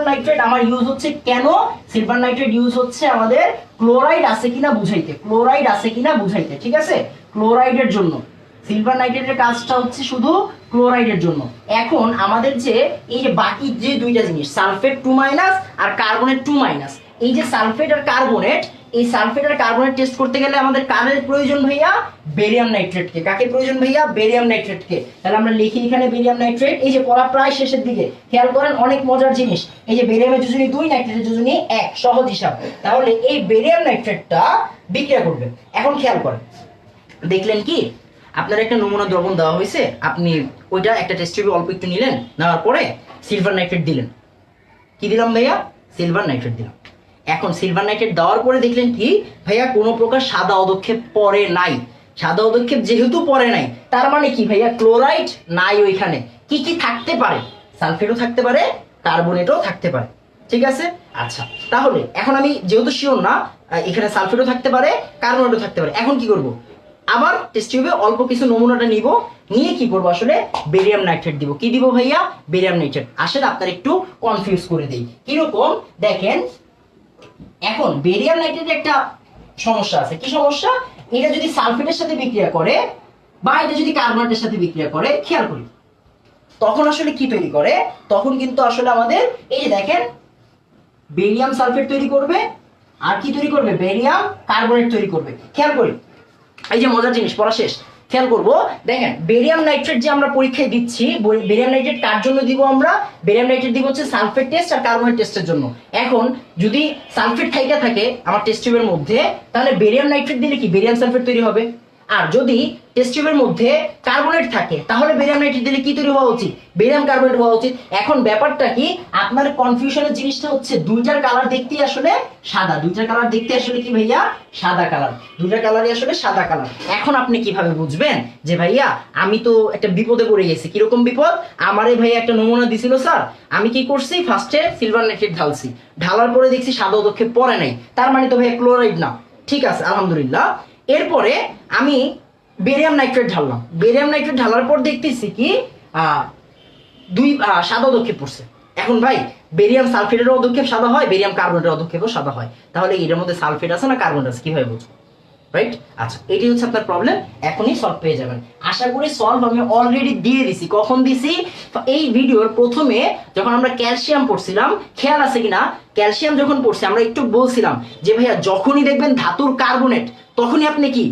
নাইট্রেট আমার ইউজ হচ্ছে কেন? সিলভার নাইট্রেট ইউজ হচ্ছে আমাদের ক্লোরাইড আছে কিনা বুঝাইতে, ক্লোরাইড আছে কিনা বুঝাইতে, ঠিক আছে? ক্লোরাইডের জন্য সিলভার নাইট্রেটের কাজটা হচ্ছে শুধু ক্লোরাইডের জন্য। এখন আমাদের যে এই যে বাকি যে দুইটা জিনিস, সালফেট 2- আর কার্বনেট 2-, এই যে সালফেট আর কার্বনেট, এই সালফেট আর কার্বনেট টেস্ট করতে গেলে আমাদের কারের প্রয়োজন ভাইয়া? বেরিয়াম নাইট্রেটকে। কাকে প্রয়োজন ভাইয়া? বেরিয়াম নাইট্রেটকে। তাহলে আমরা লিখি এখানে বেরিয়াম নাইট্রেট। এই যে পড়া প্রায় শেষের দিকে, খেয়াল করেন অনেক মজার জিনিস। এই যে বেরিয়ামের যোজনী 2, নাইট্রেটের যোজনী 1, সহজ হিসাব। তাহলে এই বেরিয়াম নাইট্রেটটা বিক্রিয়া করবে। এখন খেয়াল করেন, দেখলেন কি আপনার একটা নমুনা দ্রবণ দেওয়া হয়েছে, আপনি ওইটা একটা টেস্ট টিউবে অল্প একটু নিলেন, নেওয়ার পরে সিলভার নাইট্রেট দিলেন। কি দিলাম ভাইয়া? সিলভার নাইট্রেট দিলাম। এখন সিলভার নাইট্রেট দেওয়ার পরে দেখলেন কি ভাইয়া? কোনো প্রকার সাদা অদক্ষেপ পড়ে নাই। সাদা অদক্ষেপ যেহেতু পড়ে নাই, তার মানে কি ভাইয়া? ক্লোরাইড নাই ওইখানে। কি কি থাকতে পারে? সালফেটও থাকতে পারে, কার্বনেটও থাকতে পারে, ঠিক আছে? আচ্ছা, তাহলে এখন আমি যেহেতু শিওর না, এখানে সালফেটও থাকতে পারে, কার্বনেটও থাকতে পারে, এখন কি করব? আবার টেস্ট টিউবে অল্প কিছু নমুনাটা নিব, নিয়ে কি করবো আসলে? বেরিয়াম নাইট্রেট দিব। কি দিব ভাইয়া? Barium nitrate. আসলে আপনার একটু কনফিউজ করে দেই। কিরকম দেখেন, এখন বেরিয়াম নাইট্রেটের একটা সমস্যা আছে। কি সমস্যা? এটা যদি সালফেটের সাথে বিক্রিয়া করে বা এটা যদি কার্বনেটের সাথে বিক্রিয়া করে, খেয়াল করি তখন আসলে কি তৈরি করে? তখন কিন্তু আসলে আমাদের এই যে দেখেন বেরিয়াম সালফেট তৈরি করবে, আর কি তৈরি করবে? বেরিয়াম কার্বনেট তৈরি করবে। খেয়াল করি, এই যে মজার জিনিস, পড়া শেষ, খেয়াল করবো। দেখেন বেরিয়াম নাইট্রেট যে আমরা পরীক্ষায় দিচ্ছি, বেরিয়াম নাইট্রেট কার জন্য দিব আমরা? বেরিয়াম নাইট্রেট দিব হচ্ছে সালফেট টেস্ট আর কার্বনেট টেস্টের জন্য। এখন যদি সালফেট থাইকা থাকে আমার টেস্ট টিউবের মধ্যে, তাহলে বেরিয়াম নাইট্রেট দিলে কি? বেরিয়াম সালফেট তৈরি হবে। আর যদি টেস্ট টিউবের মধ্যে কার্বনেট থাকে, তাহলে বেরিয়াম নাইট্রেট দিলে কি তৈরি হওয়া উচিত? বেরিয়াম কার্বনেট হওয়া উচিত। এখন ব্যাপারটা কি, আপনার কনফিউশনের জিনিসটা হচ্ছে দুইটার কালার দেখতেই আসলে সাদা, দুইটার কালার দেখতে আসলে কি ভাইয়া? সাদা কালার। দুইটার কালারই আসলে সাদা কালার। এখন আপনি কিভাবে বুঝবেন যে ভাইয়া আমি তো একটা বিপদে পড়ে গেছি? কিরকম বিপদ? আমারে ভাইয়া একটা নমুনা দিছিল স্যার, আমি কি করছি? ফার্স্টে সিলভার নাইট্রেট ঢালছি, ঢালার পরে দেখছি সাদা অদক্ষেপ পড়ে নাই, তার মানে তো ভাইয়া ক্লোরাইড না। ঠিক আছে, আলহামদুলিল্লাহ। এরপরে আমি বেরিয়াম নাইট্রেট ঢাললাম, বেরিয়াম নাইট্রেট ঢালার পর দেখতেছি কি সাদা অদক্ষেপ পড়ছে। এখন ভাই বেরিয়াম সালফেটের অদক্ষেপ সাদা হয়, বেরিয়াম কার্বনেটের অদক্ষেপও সাদা হয়, তাহলে এটার মধ্যে সালফেট আছে না কার্বনেট আছে কিভাবে বুঝবো? রাইট। আচ্ছা, এটি হচ্ছে আপনার প্রবলেম, এখনই সলভ পেয়ে যাবেন। আশা করি সলভ আমি অলরেডি দিয়ে দিছি। কখন দিছি? এই ভিডিওর প্রথমে যখন আমরা ক্যালসিয়াম পড়ছিলাম, খেয়াল আছে কিনা, ক্যালসিয়াম যখন পড়ছি আমরা একটু বলছিলাম যে ভাইয়া যখনই দেখবেন ধাতুর কার্বনেট তখনই আপনি কি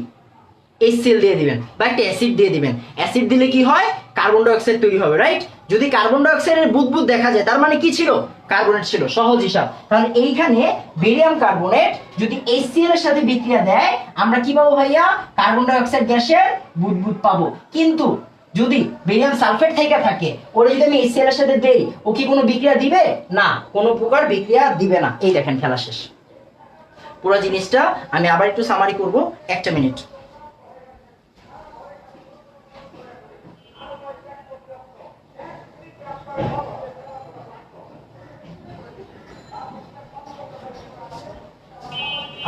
HCl দিয়ে দিবেন বা একটা অ্যাসিড দিয়ে দিবেন। অ্যাসিড দিলে কি হয়? কার্বন ডাই অক্সাইড তৈরি হবে, রাইট। যদি কার্বন ডাই অক্সাইডের বুদবুদ দেখা যায় তার মানে কি ছিল? কার্বনেট ছিল। সহজ হিসাব। তাহলে এইখানে বেরিয়াম কার্বনেট যদি HCl এর সাথে বিক্রিয়া দেয় আমরা কি পাবো ভাইয়া? কার্বন ডাই অক্সাইড গ্যাসের বুদবুদ পাবো। কিন্তু যদি বেরিয়াম সালফেট থেকে থাকে, ওরে যদি আমি HCl এর সাথে দেই, ও কি কোনো বিক্রিয়া দিবে? না, কোনো প্রকার বিক্রিয়া দিবে না। এই দেখেন, খেলা শেষ। পুরো জিনিসটা আমি আবার একটু সামারি করব, একটা মিনিট।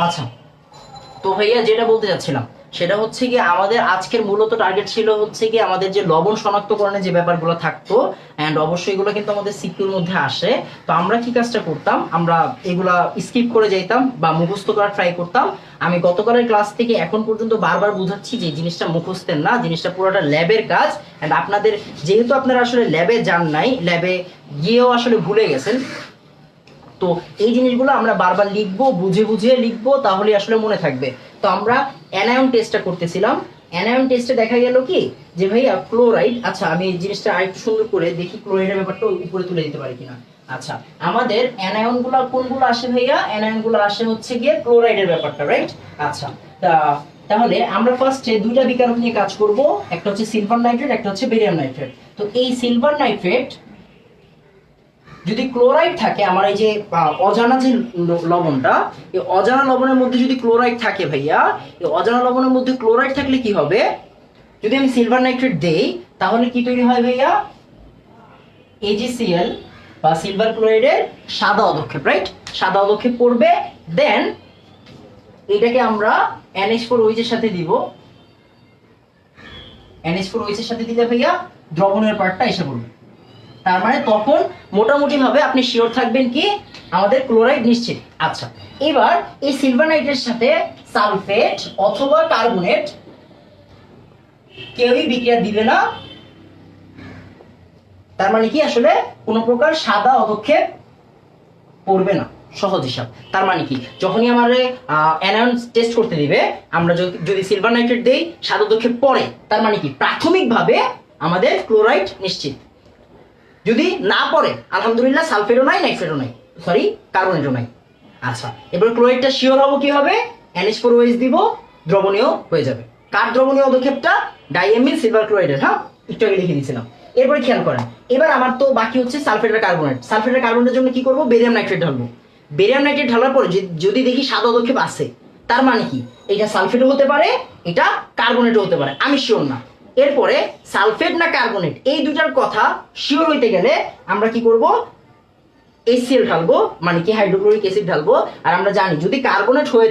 আচ্ছা, তো ভাইয়া যেটা বলতে চাচ্ছিলাম সেটা হচ্ছে কি, আমাদের আজকের মূলত টার্গেট ছিল হচ্ছে কি আমাদের যে লবণ শনাক্তকরণের যে ব্যাপারগুলো থাকতো, এন্ড অবশ্যই এগুলো কিন্তু আমাদের সিকিউর মধ্যে আসে। তো আমরা কি কাজটা করতাম, আমরা এগুলা স্কিপ করে যাইতাম বা মুখস্থ করার ট্রাই করতাম। আমি গতকালের ক্লাস থেকে এখন পর্যন্ত বারবার বোঝাচ্ছি যে জিনিসটা মুখস্থের না, জিনিসটা পুরোটা ল্যাবের কাজ। এন্ড আপনাদের যেহেতু আপনারা আসলে ল্যাবে যান নাই, ল্যাবে গিয়েও আসলে ভুলে গেছেন, তো এই জিনিসগুলো আমরা বারবার লিখবো, বুঝে বুঝে লিখবো, তাহলে আসলে মনে থাকবে। তো আমরা অ্যানায়ন টেস্টটা করতেছিলাম। অ্যানায়ন টেস্টে দেখা গেল কি যে ভাইয়া ক্লোরাইড, আচ্ছা আমি এই জিনিসটা আরেকটু সুন্দর করে দেখি ক্লোরাইডের ব্যাপারটা উপরে তুলে দিতে পারি কিনা। আচ্ছা, আমাদের অ্যানায়ন গুলো কোনগুলো আসে ভাইয়া? অ্যানায়ন গুলো আসে হচ্ছে গিয়ে ক্লোরাইডের ব্যাপারটা, রাইট। আচ্ছা, তাহলে আমরা ফার্স্টে দুইটা বিকারক নিয়ে কাজ করব, একটা হচ্ছে সিলভার নাইট্রেট, একটা হচ্ছে বেরিয়াম নাইট্রেট। তো এই সিলভার নাইট্রেট যদি ক্লোরাইড থাকে, আমার এই যে অজানা যে লবণটা, এই অজানা লবণের মধ্যে যদি ক্লোরাইড থাকে ভাইয়া, এই অজানা লবণের মধ্যে ক্লোরাইড থাকলে কি হবে? যদি আমি সিলভার নাইট্রেট দেই তাহলে কি তৈরি হয় ভাইয়া? AgCl বা সিলভার ক্লোরাইডের সাদা অধক্ষেপ, রাইট। সাদা অধক্ষেপ পড়বে। দেন এটাকে আমরা NH4OH এর সাথে দিব। NH4OH এর সাথে দিলে ভাইয়া দ্রবণের পার্টটা এসে পড়বে। তার মানে তখন মোটামুটি ভাবে আপনি শিওর থাকবেন কি আমাদের ক্লোরাইড নিশ্চিত। আচ্ছা, এবার এই সিলভার নাইট্রেটের সাথে সালফেট অথবা কার্বনেট কেউই বিক্রিয়া দিবে না। তার মানে কি আসলে কোন প্রকার সাদা অধক্ষেপ পড়বে না। সহজ হিসাব। তার মানে কি, যখনই আমাদের অ্যানায়ন টেস্ট করতে দিবে, আমরা যদি সিলভার নাইট্রেট দেই সাদা অধক্ষেপ পড়ে, তার মানে কি প্রাথমিকভাবে আমাদের ক্লোরাইড নিশ্চিত। যদি না পড়ে আলহামদুলিল্লাহ, সালফেটও নাই, নাইট্রেটও নাই, সরি কার্বনেটও নাই। আচ্ছা, এবার ক্লোরাইডটা শিওর হবো কি হবে? NH4OH দিব, দ্রবণীয় হয়ে যাবে। কার দ্রবণীয় অধক্ষেপটা? ডাইএমিল সিলভার ক্লোরাইডের। হ্যাঁ, একটু আগে লিখে দিয়েছিলাম। এরপরে খেয়াল করেন, এবার আমার তো বাকি হচ্ছে সালফেট আর কার্বনেট। সালফেট আর কার্বনেটের জন্য কি করবো? বেরিয়াম নাইট্রেট ঢালবো। বেরিয়াম নাইট্রেট ঢালার পরে যদি দেখি সাদা অধক্ষেপ আছে, তার মানে কি এটা সালফেটও হতে পারে, এটা কার্বনেটও হতে পারে, আমি শিওর না। এরপরে সালফেট না কার্বনেট, এই দুটার কথা শিওর হইতে গেলে আমরা কি করব? HCl ঢালবো, মানে কি হাইড্রোক্লোরিক অ্যাসিড ঢালবো। আর আমরা জানি যদি কার্বনেট হয়ে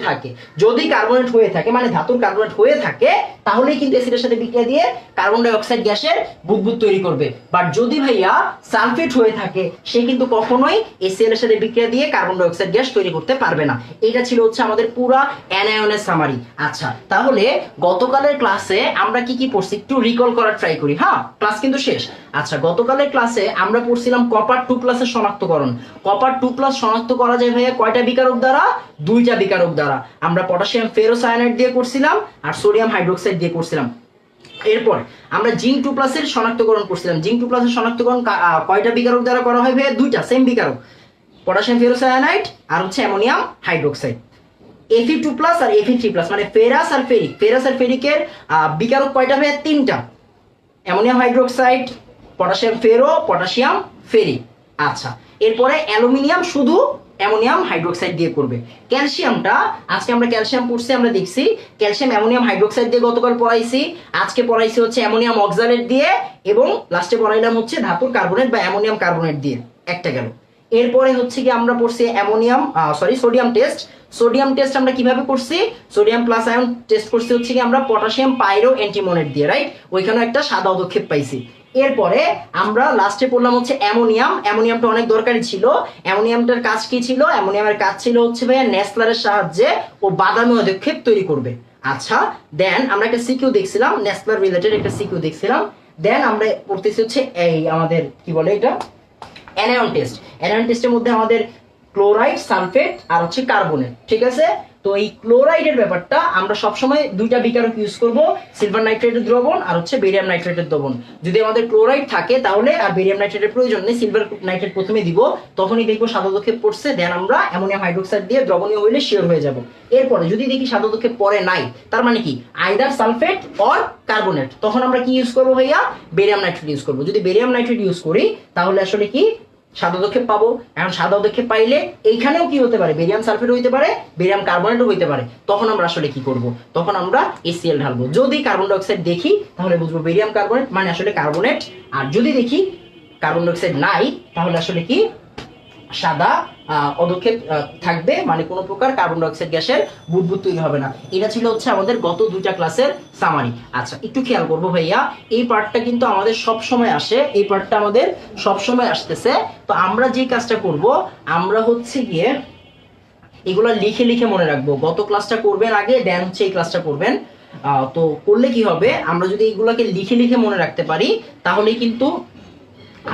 থাকে, মানে ধাতুর কার্বনেট হয়ে থাকে, তাহলেই কিন্তু অ্যাসিডের সাথে বিক্রিয়া দিয়ে কার্বন ডাই অক্সাইড গ্যাসের বুদবুদ তৈরি করবে। বাট যদি ভাইয়া সালফেট হয়ে থাকে, সে কিন্তু কখনোই HCl এর সাথে বিক্রিয়া দিয়ে কার্বন ডাই অক্সাইড গ্যাস তৈরি করতে পারবে না। এটা ছিল হচ্ছে আমাদের পুরা অ্যানায়নের সামারি। আচ্ছা, তাহলে গতকালের ক্লাসে আমরা কি কি পড়ছি একটু রিকল করার ট্রাই করি। হ্যাঁ, ক্লাস কিন্তু শেষ। আচ্ছা, গতকালের ক্লাসে আমরা পড়ছিলাম কপার 2+ এর শনাক্তকরণ। কপার 2+ শনাক্ত করা যায় ভাইয়া কয়টা বিকারক দ্বারা? দুইটা বিকারক দ্বারা। আমরা পটাশিয়াম ফেরোসায়ানাইড দিয়ে করছিলাম আর সোডিয়াম হাইড্রোক্সাইড দিয়ে করছিলাম। এরপর আমরা জিঙ্ক 2+ এর শনাক্তকরণ করছিলাম। জিঙ্ক 2+ এর শনাক্তকরণ কয়টা বিকারক দ্বারা করা হয় ভাইয়া? দুইটা, সেম বিকারক, পটাশিয়াম ফেরোসায়ানাইড আর হচ্ছে অ্যামোনিয়াম হাইড্রোক্সাইড। Fe2+ আর Fe3+, মানে ফেরাস আর ফেরিক। ফেরাস আর ফেরিকের বিকারক কয়টা ভাইয়া? তিনটা, ammonium hydroxide, potassium ferro, potassium ferric. আচ্ছা, এরপরে অ্যালুমিনিয়াম শুধু অ্যামোনিয়াম হাইড্রোক্সাইড দিয়ে করবে। ক্যালসিয়ামটা আজকে আমরা ক্যালসিয়াম পড়ছি, আমরা দেখছি ক্যালসিয়াম অ্যামোনিয়াম হাইড্রোক্সাইড দিয়ে গতকাল পড়াইছি। আজকে পড়াইছি হচ্ছে অ্যামোনিয়াম অক্সালেট দিয়ে, এবং লাস্টে পড়াইলাম হচ্ছে ধাতুর কার্বনেট বা অ্যামোনিয়াম কার্বনেট দিয়ে। একটা গেল। এরপরে হচ্ছে কি আমরা পড়ছি সোডিয়াম টেস্ট। সোডিয়াম টেস্ট আমরা কিভাবে করছি? সোডিয়াম প্লাস আয়ন টেস্ট করছি হচ্ছে কি আমরা পটাশিয়াম পাইরো অ্যান্টিমোনেট দিয়ে, রাইট। ওইখানে একটা সাদা অধক্ষেপ পাইছি। এরপরে আমরা লাস্টে পড়লাম হচ্ছে অ্যামোনিয়াম। অ্যামোনিয়ামটা অনেক দরকারি ছিল। অ্যামোনিয়ামটার কাজ কি ছিল? অ্যামোনিয়ামের কাজ ছিল হচ্ছে ভাইয়া নেসলারের সাহায্যে ও বাদামি অধক্ষেপ তৈরি করবে। আচ্ছা, দেন আমরা একটা সিকিউ দেখছিলাম, ন্যাসলার রিলেটেড একটা সিকিউ দেখছিলাম। দেন আমরা পড়তেছি হচ্ছে এই আমাদের কি বলে এটা, অ্যানায়ন টেস্ট। অ্যানায়ন টেস্টের মধ্যে আমাদের ক্লোরাইড, সালফেট আর হচ্ছে কার্বনেট, ঠিক আছে। তো এই ক্লোরাইডের ব্যাপারটা আমরা সবসময় দুইটা বিকারক ইউজ করব, সিলভার নাইট্রেটের দ্রবণ আর হচ্ছে বেরিয়াম নাইট্রেটের দ্রবণ। যদি আমাদের ক্লোরাইড থাকে তাহলে আর বেরিয়াম নাইট্রেটের প্রয়োজন নেই, সিলভার নাইট্রেট প্রথমে দিব, তখনই দেখবো সাদা দক্ষেপ পড়ছে। দেন আমরা অ্যামোনিয়াম হাইড্রোক্সাইড দিয়ে দ্রবণীয় হইলে শিওর হয়ে যাব। এরপরে যদি দেখি সাদা দক্ষেপ পরে নাই, তার মানে কি আইদার সালফেট অর কার্বনেট, তখন আমরা কি ইউজ করবো ভাইয়া, বেরিয়াম নাইট্রেট ইউজ করবো। যদি বেরিয়াম নাইট্রেট ইউজ করি তাহলে আসলে কি সাদা দক্ষেপ পাবো। এখন সাদা দক্ষেপ পাইলে এইখানেও কি হতে পারে, বেরিয়াম সালফেট হইতে পারে, বেরিয়াম কার্বনেটও হইতে পারে। তখন আমরা আসলে কি করব, তখন আমরা HCl ঢালবো। যদি কার্বন ডাইঅক্সাইড দেখি তাহলে বুঝবো বেরিয়াম কার্বনেট মানে আসলে কার্বনেট, আর যদি দেখি কার্বন ডাইঅক্সাইড নাই তাহলে আসলে কি সাদা অদক্ষেপ থাকবে, মানে কোনো প্রকার কার্বন ডাইঅক্সাইড গ্যাসের বুদবুদ তৈরি হবে না। এটা ছিল হচ্ছে আমাদের গত দুইটা ক্লাসের সামারি। আচ্ছা, একটু খেয়াল করবো ভাইয়া, এই পার্টটা কিন্তু আমাদের সব সময় আসে, এই পার্টটা আমাদের সব সময় আসতেছে। তো আমরা যে কাজটা করব, আমরা হচ্ছে গিয়ে এগুলা লিখে লিখে মনে রাখবো। গত ক্লাসটা করবেন আগে, দেন হচ্ছে এই ক্লাসটা করবেন। তো করলে কি হবে, আমরা যদি এইগুলাকে লিখে লিখে মনে রাখতে পারি তাহলে কিন্তু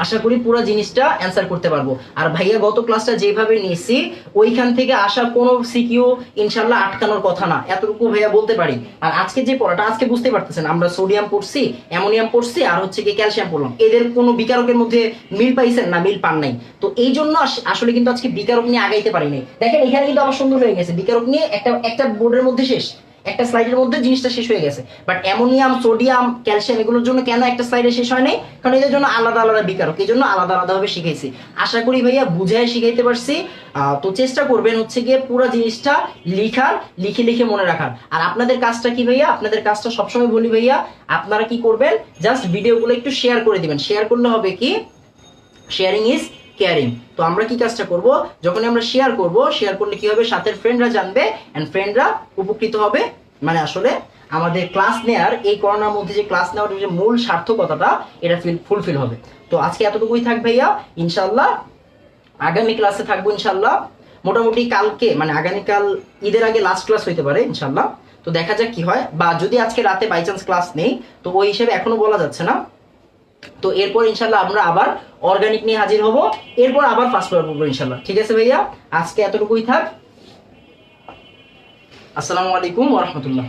আশা করি পুরো জিনিসটা অ্যান্সার করতে পারবো। আর ভাইয়া গত ক্লাসটা যেভাবে নিয়েছি ওইখান থেকে আসা কোনো সিকিউ ইনশাল্লাহ আটকানোর কথা না, এতটুকু ভাইয়া বলতে পারি। আর আজকে যে পড়াটা আজকে বুঝতে পারতেছেন, আমরা সোডিয়াম পড়ছি, অ্যামোনিয়াম পড়ছি আর হচ্ছে কি ক্যালসিয়াম পড়লাম, এদের কোনো বিকারকের মধ্যে মিল পাইছেন না, মিল পান নাই। তো এই জন্য আসলে কিন্তু আজকে বিকারক নিয়ে আগাইতে পারি নাই। দেখেন এখানে কিন্তু আমার সুন্দর হয়ে গেছে, বিকারক নিয়ে একটা বোর্ডের মধ্যে শেষ, একটা স্লাইডের মধ্যে জিনিসটা শেষ হয়ে গেছে। বাট অ্যামোনিয়াম, সোডিয়াম, ক্যালসিয়াম এগুলোর জন্য কেন একটা স্লাইডে শেষ হয় নাই, কারণ এদের জন্য আলাদা আলাদা বিকারক, এই জন্য আলাদা আলাদা ভাবে শিখাইছি। আশা করি ভাইয়া বুঝায় শিখাইতে পারছি। তো চেষ্টা করবেন হচ্ছে গিয়ে পুরো জিনিসটা লিখার, লিখে লিখে মনে রাখার। আর আপনাদের কাজটা কি ভাইয়া, আপনাদের কাজটা সবসময় বলি ভাইয়া, আপনারা কি করবেন, জাস্ট ভিডিওগুলো একটু শেয়ার করে দিবেন। শেয়ার করলে হবে কি, শেয়ারিং ইজ কেয়ারিং। তো আমরা কি কাজটা করব, যখন আমরা শেয়ার করব, শেয়ার করলে কি হবে, সাথের ফ্রেন্ডরা জানবে এন্ড ফ্রেন্ডরা উপকৃত হবে। মানে আসলে আমাদের ক্লাস নেয়ার, এই করোনার মধ্যে যে ক্লাস নেওয়ার যে মূল সার্থকতাটা এটা ফুলফিল হবে। তো আজকে এতটুকুই থাক ভাইয়া, ইনশাল্লাহ আগামী ক্লাসে থাকবো ইনশাল্লাহ। মোটামুটি কালকে মানে আগামীকাল ঈদের আগে লাস্ট ক্লাস হইতে পারে ইনশাল্লাহ। তো দেখা যাক কি হয়, বা যদি আজকে রাতে বাই চান্স ক্লাস নেই তো ওই হিসেবে এখনো বলা যাচ্ছে না। তো এরপর ইনশাল্লাহ আমরা আবার অর্গানিক নিয়ে হাজির হব, এরপর আবার ফার্স্ট পেপার পড়বো ইনশাল্লাহ। ঠিক আছে ভাইয়া, আজকে এতটুকুই থাক। আসসালামু আলাইকুম ওয়া রাহমাতুল্লাহ।